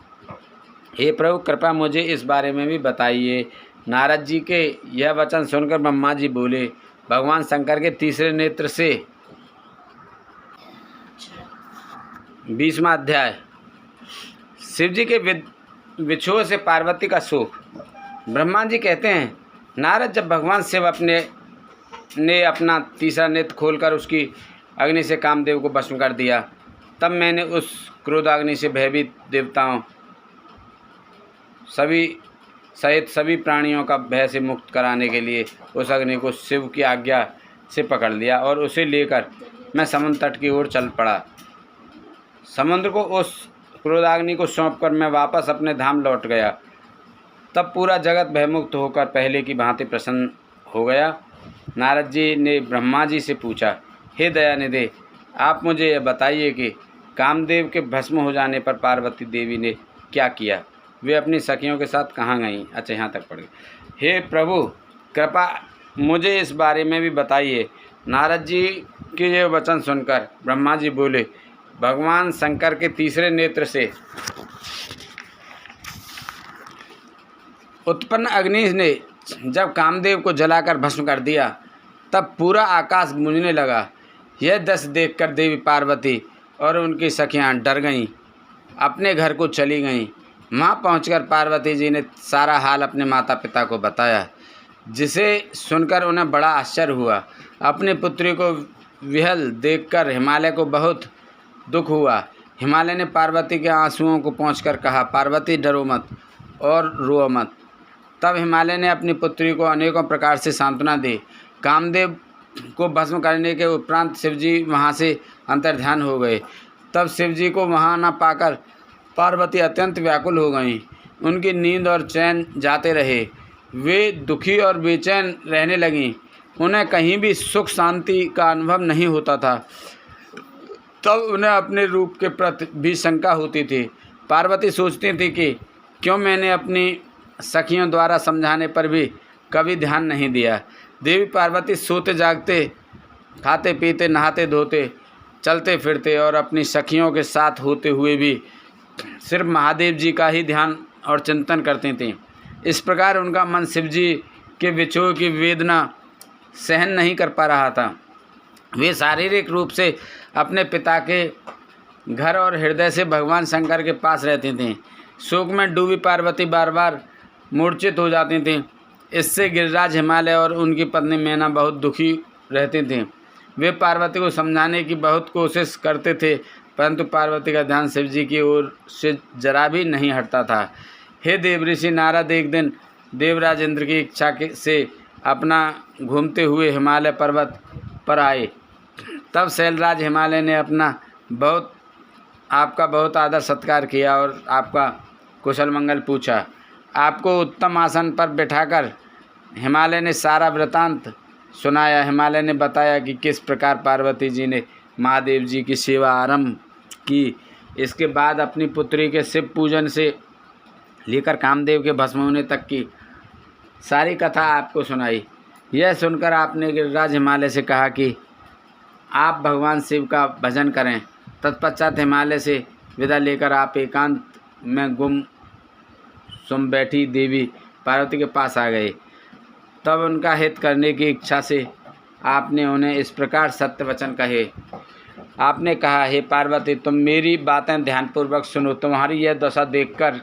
Speaker 1: हे प्रभु, कृपा मुझे इस बारे में भी बताइए। नारद जी के यह वचन सुनकर ब्रह्मा जी बोले, भगवान शंकर के तीसरे नेत्र से 20वां अध्याय। शिव जी के विछोह से पार्वती का शोक। ब्रह्मा जी कहते हैं, नारद, जब भगवान शिव ने अपना तीसरा नेत्र खोलकर उसकी अग्नि से कामदेव को भस्म कर दिया, तब मैंने उस क्रोधाग्नि से भयभीत देवताओं सहित सभी प्राणियों का भय से मुक्त कराने के लिए उस अग्नि को शिव की आज्ञा से पकड़ लिया और उसे लेकर मैं समुद्र तट की ओर चल पड़ा। समुद्र को उस क्रोधाग्नि को सौंपकर मैं वापस अपने धाम लौट गया। तब पूरा जगत भयमुक्त होकर पहले की भांति प्रसन्न हो गया। नारद जी ने ब्रह्मा जी से पूछा, हे दयानिधि, आप मुझे यह बताइए कि कामदेव के भस्म हो जाने पर पार्वती देवी ने क्या किया? वे अपनी सखियों के साथ कहाँ गईं? अच्छा, यहाँ तक पढ़ गए। हे प्रभु, कृपा मुझे इस बारे में भी बताइए। नारद जी के ये वचन सुनकर ब्रह्मा जी बोले, भगवान शंकर के तीसरे नेत्र से उत्पन्न अग्नि ने जब कामदेव को जलाकर भस्म कर दिया, तब पूरा आकाश गूंजने लगा। यह दृश्य देखकर देवी पार्वती और उनकी सखियां डर गईं, अपने घर को चली गईं। वहाँ पहुंचकर पार्वती जी ने सारा हाल अपने माता पिता को बताया, जिसे सुनकर उन्हें बड़ा आश्चर्य हुआ। अपनी पुत्री को विहल देखकर हिमालय को बहुत दुख हुआ। हिमालय ने पार्वती के आंसुओं को पोंछकर कहा, पार्वती, डरो मत और रो मत। तब हिमालय ने अपनी पुत्री को अनेकों प्रकार से सांत्वना दी। कामदेव को भस्म करने के उपरांत शिवजी वहाँ से अंतर्ध्यान हो गए। तब शिवजी को वहाँ न पाकर पार्वती अत्यंत व्याकुल हो गईं। उनकी नींद और चैन जाते रहे। वे दुखी और बेचैन रहने लगीं। उन्हें कहीं भी सुख शांति का अनुभव नहीं होता था। तब उन्हें अपने रूप के प्रति भी शंका होती थी। पार्वती सोचती थी कि क्यों मैंने अपनी सखियों द्वारा समझाने पर भी कभी ध्यान नहीं दिया। देवी पार्वती सोते जागते, खाते पीते, नहाते धोते, चलते फिरते और अपनी सखियों के साथ होते हुए भी सिर्फ महादेव जी का ही ध्यान और चिंतन करती थीं। इस प्रकार उनका मन शिव जी के विछोह की वेदना सहन नहीं कर पा रहा था। वे शारीरिक रूप से अपने पिता के घर और हृदय से भगवान शंकर के पास रहती थीं। शोक में डूबी पार्वती बार बार मूर्छित हो जाती थीं। इससे गिरिराज हिमालय और उनकी पत्नी मैना बहुत दुखी रहती थीं। वे पार्वती को समझाने की बहुत कोशिश करते थे, परंतु पार्वती का ध्यान शिव जी की ओर से जरा भी नहीं हटता था। हे देवऋषि नारद, एक दिन देवराज इंद्र की इच्छा से अपना घूमते हुए हिमालय पर्वत पर आए। तब शैलराज हिमालय ने आपका बहुत आदर सत्कार किया और आपका कुशल मंगल पूछा। आपको उत्तम आसन पर बिठाकर हिमालय ने सारा वृतांत सुनाया। हिमालय ने बताया कि किस प्रकार पार्वती जी ने महादेव जी की सेवा आरंभ की। इसके बाद अपनी पुत्री के शिव पूजन से लेकर कामदेव के भस्म होने तक की सारी कथा आपको सुनाई। यह सुनकर आपने गिरिराज हिमालय से कहा कि आप भगवान शिव का भजन करें। तत्पश्चात हिमालय से विदा लेकर आप एकांत में गुमसुम बैठी देवी पार्वती के पास आ गए। तब उनका हित करने की इच्छा से आपने उन्हें इस प्रकार सत्य वचन कहे। आपने कहा, हे पार्वती, तुम मेरी बातें ध्यानपूर्वक सुनो। तुम्हारी यह दशा देखकर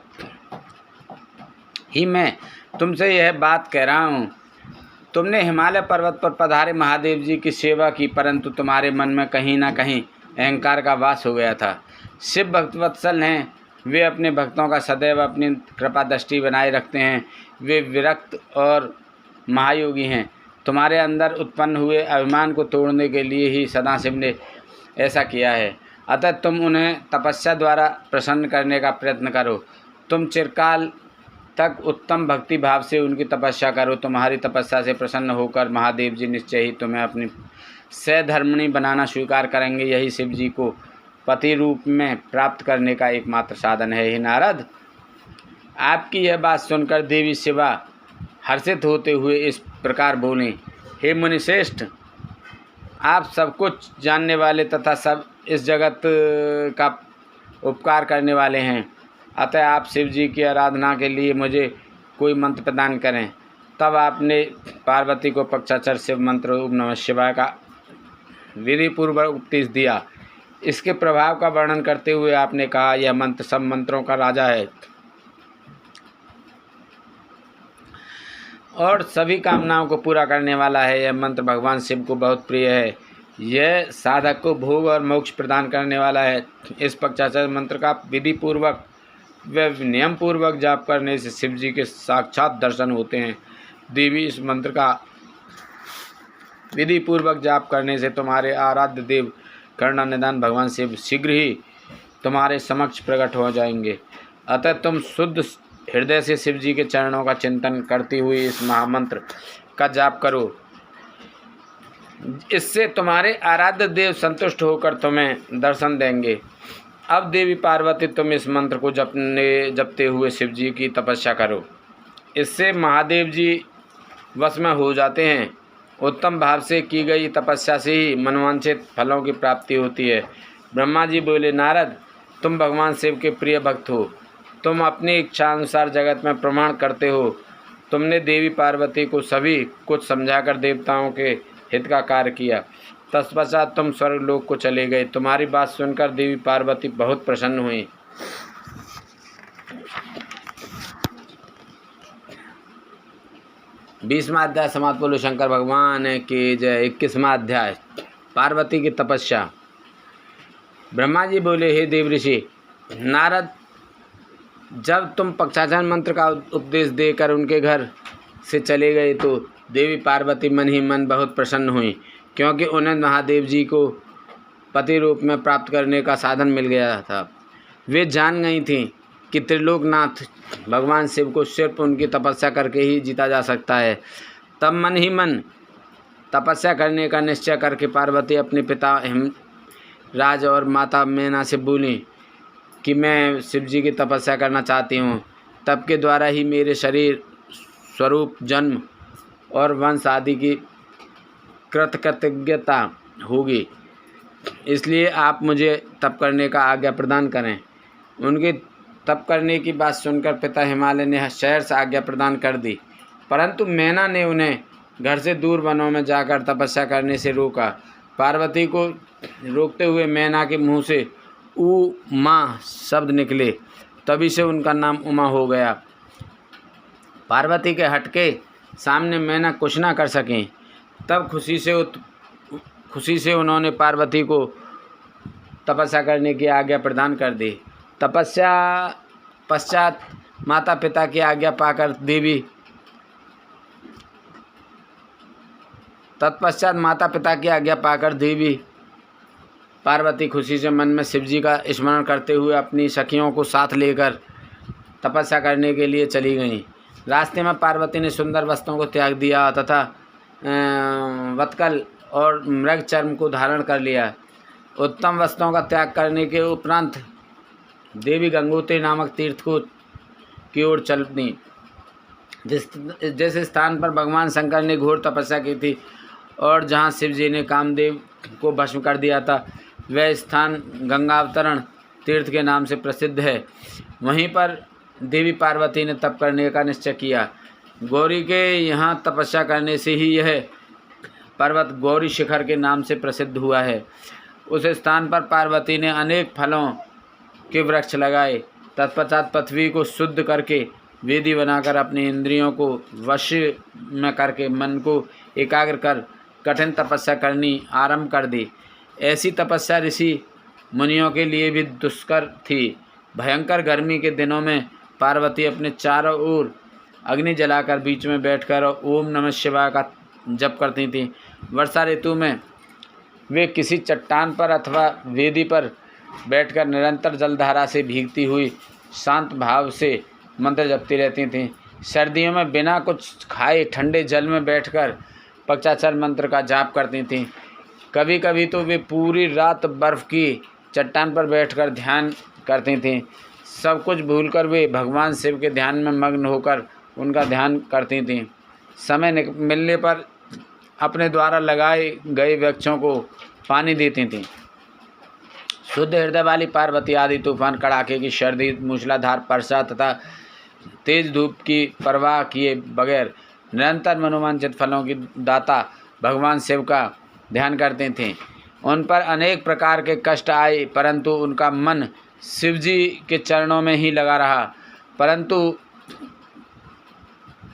Speaker 1: ही मैं तुमसे यह बात कह रहा हूँ। तुमने हिमालय पर्वत पर पधारे महादेव जी की सेवा की, परंतु तुम्हारे मन में कहीं ना कहीं अहंकार का वास हो गया था। शिव भक्तवत्सल हैं, वे अपने भक्तों का सदैव अपनी कृपा दृष्टि बनाए रखते हैं। वे विरक्त और महायोगी हैं। तुम्हारे अंदर उत्पन्न हुए अभिमान को तोड़ने के लिए ही सदाशिव ने ऐसा किया है। अतः तुम उन्हें तपस्या द्वारा प्रसन्न करने का प्रयत्न करो। तुम चिरकाल तक उत्तम भक्ति भाव से उनकी तपस्या करो। तुम्हारी तपस्या से प्रसन्न होकर महादेव जी निश्चय ही तुम्हें अपनी सहधर्मिणी बनाना स्वीकार करेंगे। यही शिव जी को पति रूप में प्राप्त करने का एकमात्र साधन है। हे नारद, आपकी यह बात सुनकर देवी शिवा हर्षित होते हुए इस प्रकार बोली, हे मुनिश्रेष्ठ, आप सब कुछ जानने वाले तथा सब इस जगत का उपकार करने वाले हैं। अतः आप शिव जी की आराधना के लिए मुझे कोई मंत्र प्रदान करें। तब आपने पार्वती को पक्षाचर शिव मंत्र ओम नमः शिवाय का विधिपूर्वक उपदेश दिया। इसके प्रभाव का वर्णन करते हुए आपने कहा, यह मंत्र सब मंत्रों का राजा है और सभी कामनाओं को पूरा करने वाला है। यह मंत्र भगवान शिव को बहुत प्रिय है। यह साधक को भोग और मोक्ष प्रदान करने वाला है। इस पक्षाचर मंत्र का विधि पूर्वक व नियम पूर्वक जाप करने से शिव जी के साक्षात दर्शन होते हैं। देवी, इस मंत्र का विधि पूर्वक जाप करने से तुम्हारे आराध्य देव करुणानिधान भगवान शिव शीघ्र ही तुम्हारे समक्ष प्रकट हो जाएंगे। अतः तुम शुद्ध हृदय से शिव जी के चरणों का चिंतन करती हुई इस महामंत्र का जाप करो। इससे तुम्हारे आराध्य देव संतुष्ट होकर तुम्हें दर्शन देंगे। अब देवी पार्वती, तुम इस मंत्र को जपते हुए शिव जी की तपस्या करो। इससे महादेव जी वश में हो जाते हैं। उत्तम भाव से की गई तपस्या से ही मनवांछित फलों की प्राप्ति होती है। ब्रह्मा जी बोले, नारद, तुम भगवान शिव के प्रिय भक्त हो। तुम अपनी इच्छा अनुसार जगत में प्रमाण करते हो। तुमने देवी पार्वती को सभी कुछ समझाकर देवताओं के हित का कार्य किया। तत्पश्चात तुम स्वर्गलोक को चले गए। तुम्हारी बात सुनकर देवी पार्वती बहुत प्रसन्न हुई। बीसवां अध्याय समाप्त। बोलो शंकर भगवान की जय। 21वां अध्याय पार्वती की तपस्या। ब्रह्मा जी बोले, हे देवऋषि नारद, जब तुम पक्षाचर मंत्र का उपदेश देकर उनके घर से चले गए तो देवी पार्वती मन ही मन बहुत प्रसन्न हुई, क्योंकि उन्हें महादेव जी को पति रूप में प्राप्त करने का साधन मिल गया था। वे जान गई थीं कि त्रिलोकनाथ भगवान शिव को सिर्फ उनकी तपस्या करके ही जीता जा सकता है। तब मन ही मन तपस्या करने का निश्चय करके पार्वती अपने पिता हिमराज और माता मैना से बोली कि मैं शिव जी की तपस्या करना चाहती हूँ। तप के द्वारा ही मेरे शरीर, स्वरूप, जन्म और वंश आदि की कृतज्ञता होगी। इसलिए आप मुझे तप करने का आज्ञा प्रदान करें। उनके तप करने की बात सुनकर पिता हिमालय ने शहर से आज्ञा प्रदान कर दी, परंतु मैना ने उन्हें घर से दूर वनों में जाकर तपस्या करने से रोका। पार्वती को रोकते हुए मैना के मुंह से उमा शब्द निकले, तभी से उनका नाम उमा हो गया। पार्वती के हटके सामने मैना कुछ ना कर सकें। तब खुशी से उन्होंने पार्वती को तपस्या करने की आज्ञा प्रदान कर दी। तपस्या पश्चात माता पिता की आज्ञा पाकर देवी पार्वती खुशी से मन में शिवजी का स्मरण करते हुए अपनी सखियों को साथ लेकर तपस्या करने के लिए चली गईं। रास्ते में पार्वती ने सुंदर वस्त्रों को त्याग दिया तथा वत्कल और मृग चर्म को धारण कर लिया। उत्तम वस्त्रों का त्याग करने के उपरांत देवी गंगोत्री नामक तीर्थ की ओर चल दी। जिस स्थान पर भगवान शंकर ने घोर तपस्या की थी और जहाँ शिवजी ने कामदेव को भस्म कर दिया था, वह स्थान गंगावतरण तीर्थ के नाम से प्रसिद्ध है। वहीं पर देवी पार्वती ने तप करने का निश्चय किया। गौरी के यहाँ तपस्या करने से ही यह पर्वत गौरी शिखर के नाम से प्रसिद्ध हुआ है। उस स्थान पर पार्वती ने अनेक फलों के वृक्ष लगाए। तत्पश्चात पृथ्वी को शुद्ध करके वेदी बनाकर अपनी इंद्रियों को वश में करके मन को एकाग्र कर कठिन तपस्या करनी आरंभ कर दी। ऐसी तपस्या ऋषि मुनियों के लिए भी दुष्कर थी। भयंकर गर्मी के दिनों में पार्वती अपने चारों ओर अग्नि जलाकर बीच में बैठकर ओम नमः शिवाय का जप करती थीं। वर्षा ऋतु में वे किसी चट्टान पर अथवा वेदी पर बैठकर निरंतर जलधारा से भीगती हुई शांत भाव से मंत्र जपती रहती थीं। सर्दियों में बिना कुछ खाए ठंडे जल में बैठकर पंचाक्षर मंत्र का जाप करती थीं। कभी कभी तो वे पूरी रात बर्फ़ की चट्टान पर बैठकर ध्यान करती थीं। सब कुछ भूलकर वे भगवान शिव के ध्यान में मग्न होकर उनका ध्यान करती थीं। समय मिलने पर अपने द्वारा लगाए गए वृक्षों को पानी देती थीं। शुद्ध हृदय वाली पार्वती आदि तूफान, कड़ाके की सर्दी, मूसलाधार वर्षा तथा तेज धूप की परवाह किए बगैर निरंतर मनोवांछित फलों की दाता भगवान शिव का ध्यान करते थे। उन पर अनेक प्रकार के कष्ट आए, परंतु उनका मन शिवजी के चरणों में ही लगा रहा। परंतु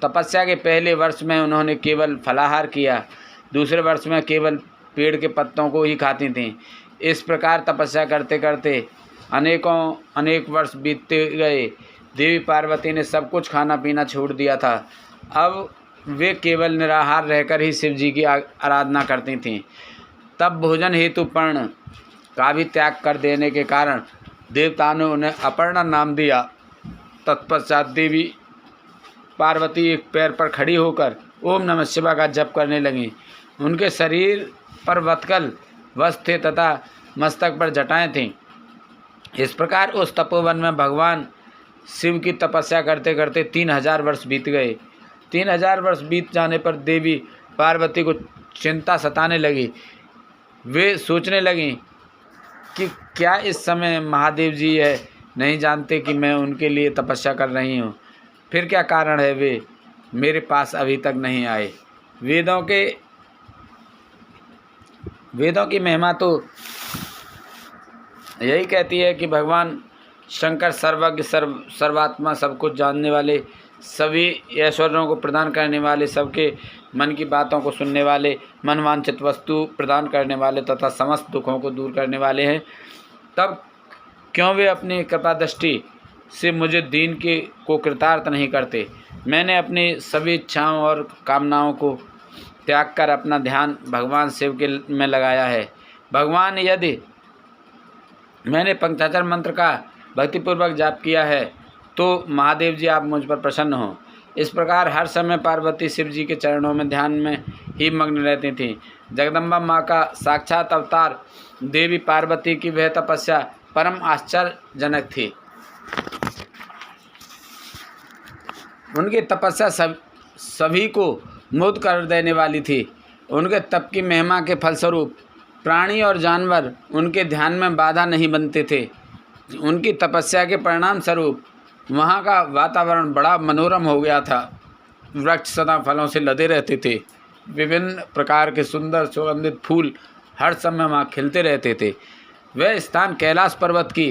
Speaker 1: तपस्या के पहले वर्ष में उन्होंने केवल फलाहार किया, दूसरे वर्ष में केवल पेड़ के पत्तों को ही खाती थीं। इस प्रकार तपस्या करते करते अनेक वर्ष बीतते गए। देवी पार्वती ने सब कुछ खाना पीना छोड़ दिया था। अब वे केवल निराहार रहकर ही शिव जी की आराधना करती थीं। तब भोजन हेतु पर्ण का भी त्याग कर देने के कारण देवताओं ने उन्हें अपर्णा नाम दिया। तत्पश्चात देवी पार्वती एक पैर पर खड़ी होकर ओम नमः शिवाय का जप करने लगीं। उनके शरीर पर वत्कल वस्त्र थे तथा मस्तक पर जटाएं थीं। इस प्रकार उस तपोवन में भगवान शिव की तपस्या करते करते 3000 वर्ष बीत गए। 3000 वर्ष बीत जाने पर देवी पार्वती को चिंता सताने लगी। वे सोचने लगीं कि क्या इस समय महादेव जी यह नहीं जानते कि मैं उनके लिए तपस्या कर रही हूँ? फिर क्या कारण है वे मेरे पास अभी तक नहीं आए? वेदों की महिमा तो यही कहती है कि भगवान शंकर सर्वज्ञ, सर्वात्मा, सब कुछ जानने वाले, सभी ऐश्वर्यों को प्रदान करने वाले, सबके मन की बातों को सुनने वाले, मनवांछित वस्तु प्रदान करने वाले तथा समस्त दुखों को दूर करने वाले हैं। तब क्यों वे अपनी कृपा दृष्टि से मुझे दीन को कृतार्थ नहीं करते? मैंने अपनी सभी इच्छाओं और कामनाओं को त्याग कर अपना ध्यान भगवान शिव के में लगाया है। भगवान, यदि मैंने पंचाक्षर मंत्र का भक्तिपूर्वक जाप किया है तो महादेव जी आप मुझ पर प्रसन्न हो। इस प्रकार हर समय पार्वती शिव जी के चरणों में ध्यान में ही मग्न रहती थीं। जगदम्बा माँ का साक्षात अवतार देवी पार्वती की वह तपस्या परम आश्चर्यजनक थी। उनकी तपस्या सभी को मुक्त कर देने वाली थी। उनके तप की महिमा के फलस्वरूप प्राणी और जानवर उनके ध्यान में बाधा नहीं बनते थे। उनकी तपस्या के परिणाम स्वरूप वहाँ का वातावरण बड़ा मनोरम हो गया था। वृक्ष सदा फलों से लदे रहते थे। विभिन्न प्रकार के सुंदर सुगंधित फूल हर समय वहाँ खिलते रहते थे। वह स्थान कैलाश पर्वत की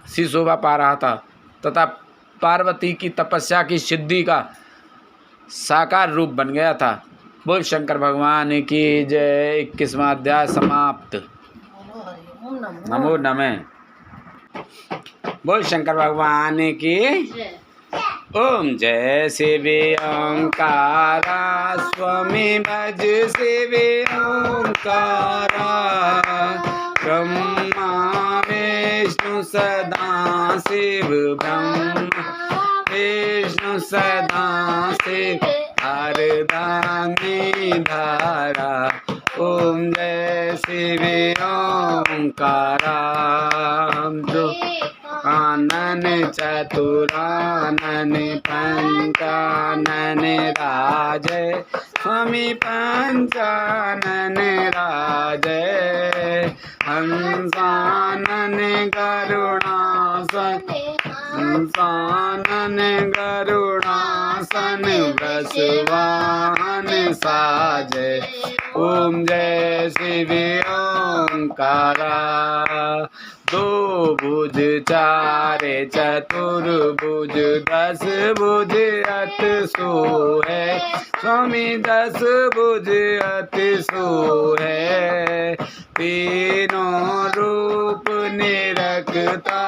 Speaker 1: सी शोभा पा रहा था तथा पार्वती की तपस्या की सिद्धि का साकार रूप बन गया था। बोल शंकर भगवान की जय। 21वां अध्याय समाप्त। नमो नमः। बोल शंकर भगवान की। ओम जय शिवे ओंकारा स्वामी भज शिवे ओंकारा ब्रह्मा विष्णु सदा शिव ब्रह्मा विष्णु सदा शिव अर्धांगी धारा। ओम जय शिवे ओंकारा आनन चतुरानन पंचानन राजय स्वामी पंचानन राजय हंसानन गरुड़ासन हंसानन गरुड़ासन वृषवाहन साजय। ओम जय शिवे ओंकारा दो भुज चार चतुर्भुज 10 भुज अत सोहै स्वामी 10 भुज अत सोहै। तीनों रूप निरखता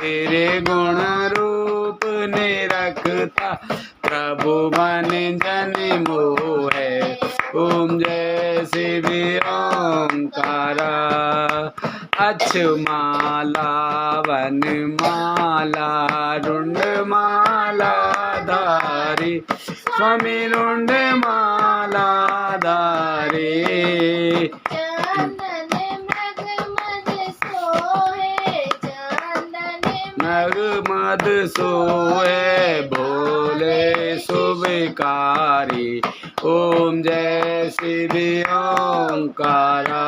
Speaker 1: तेरे गुण रूप निरखता प्रभु मन जन मोहै। ओम जय शिवे ओंकारा अक्षमाला वनमाला रुंडमाला धारी स्वामी रुंडमाला धारी। नगमद सोहे भोले शुभकारी। ओम जय शिवे ओंकारा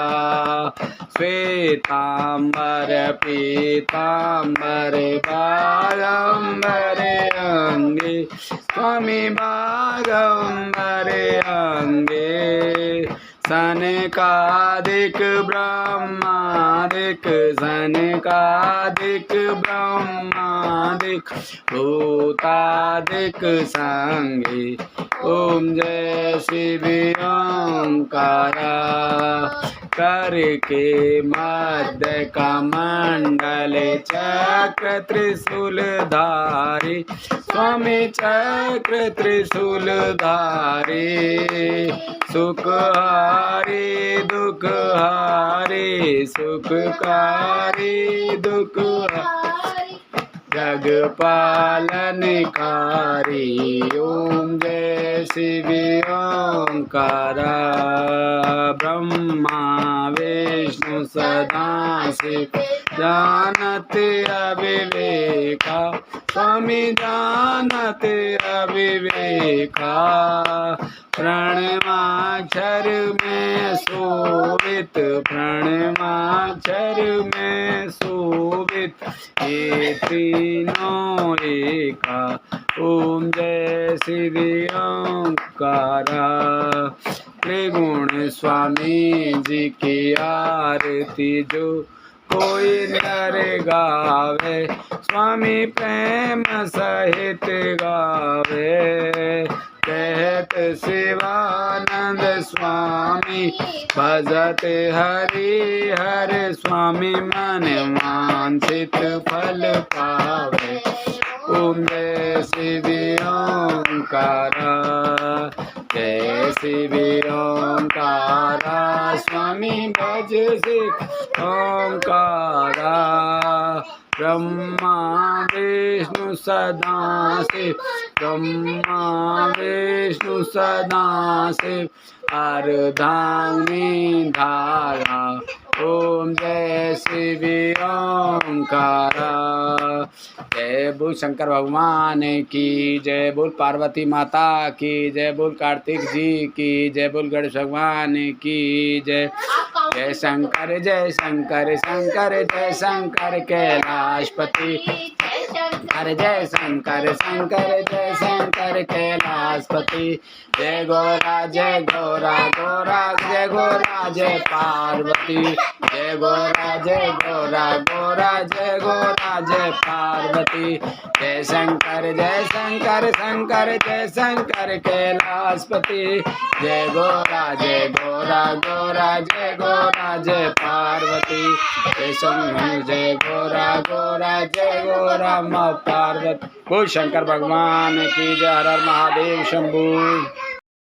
Speaker 1: श्वेतांबर पीतांबर बागंबर अंगे स्वामी बागंबर अंगे सनकादिक ब्रह्मादिक सनकादिक ब्रह्मादिक भूतादिक संगे। ओम जय शिवे ओंकारा करके मध्य कमंडल चक्र त्रिशूल धारी स्वामी चक्र त्रिशूल धारी सुखहारी दुखहारी सुखकारी दुखहारी जगपालनकारी। ओम जय शिवे ओंकारा ब्रह्मा विष्णु सदा शिव जानत अविवेका स्वामी जानत अविवेका। प्रणमाक्षर में शोभित प्रणमाक्षर में शोभित ये तीनों एका। ओम जय शिवे ओंकारा त्रिगुण स्वामी जी की आरती जो कोई नर गावे स्वामी प्रेम सहित गावे। कहत शिवानंद स्वामी भजत हरि हर स्वामी मन वांछित फल पावे। ओम जय शिवे ओंकारा जय शिवे ओंकारा स्वामी भज शिव ओंकारा ब्रह्मा विष्णु सदा शिव ब्रह्मा विष्णु सदा शिव अर्धांगिनी धारा। ओम जय शिवे ओंकारा। जय बोल शंकर भगवान की जय। बोल पार्वती माता की जय। बोल कार्तिक जी की जय। बोल गणेश भगवान की जय। जय शंकर शंकर जय शंकर कैलाशपति। शंकर जय शंकर शंकर जय शंकर कैलाशपति जय गोरा गोरा जय गोरा जय पार्वती जय गोरा गोरा जय गोरा जय पार्वती जय शंकर शंकर जय शंकर कैलाशपति जय गोरा गोरा जय गोरा जय पार्वती जय शंकर जय गोरा जय गोरा माँ पार्वती। बोल शंकर भगवान की जय। हर हर महादेव शंभू।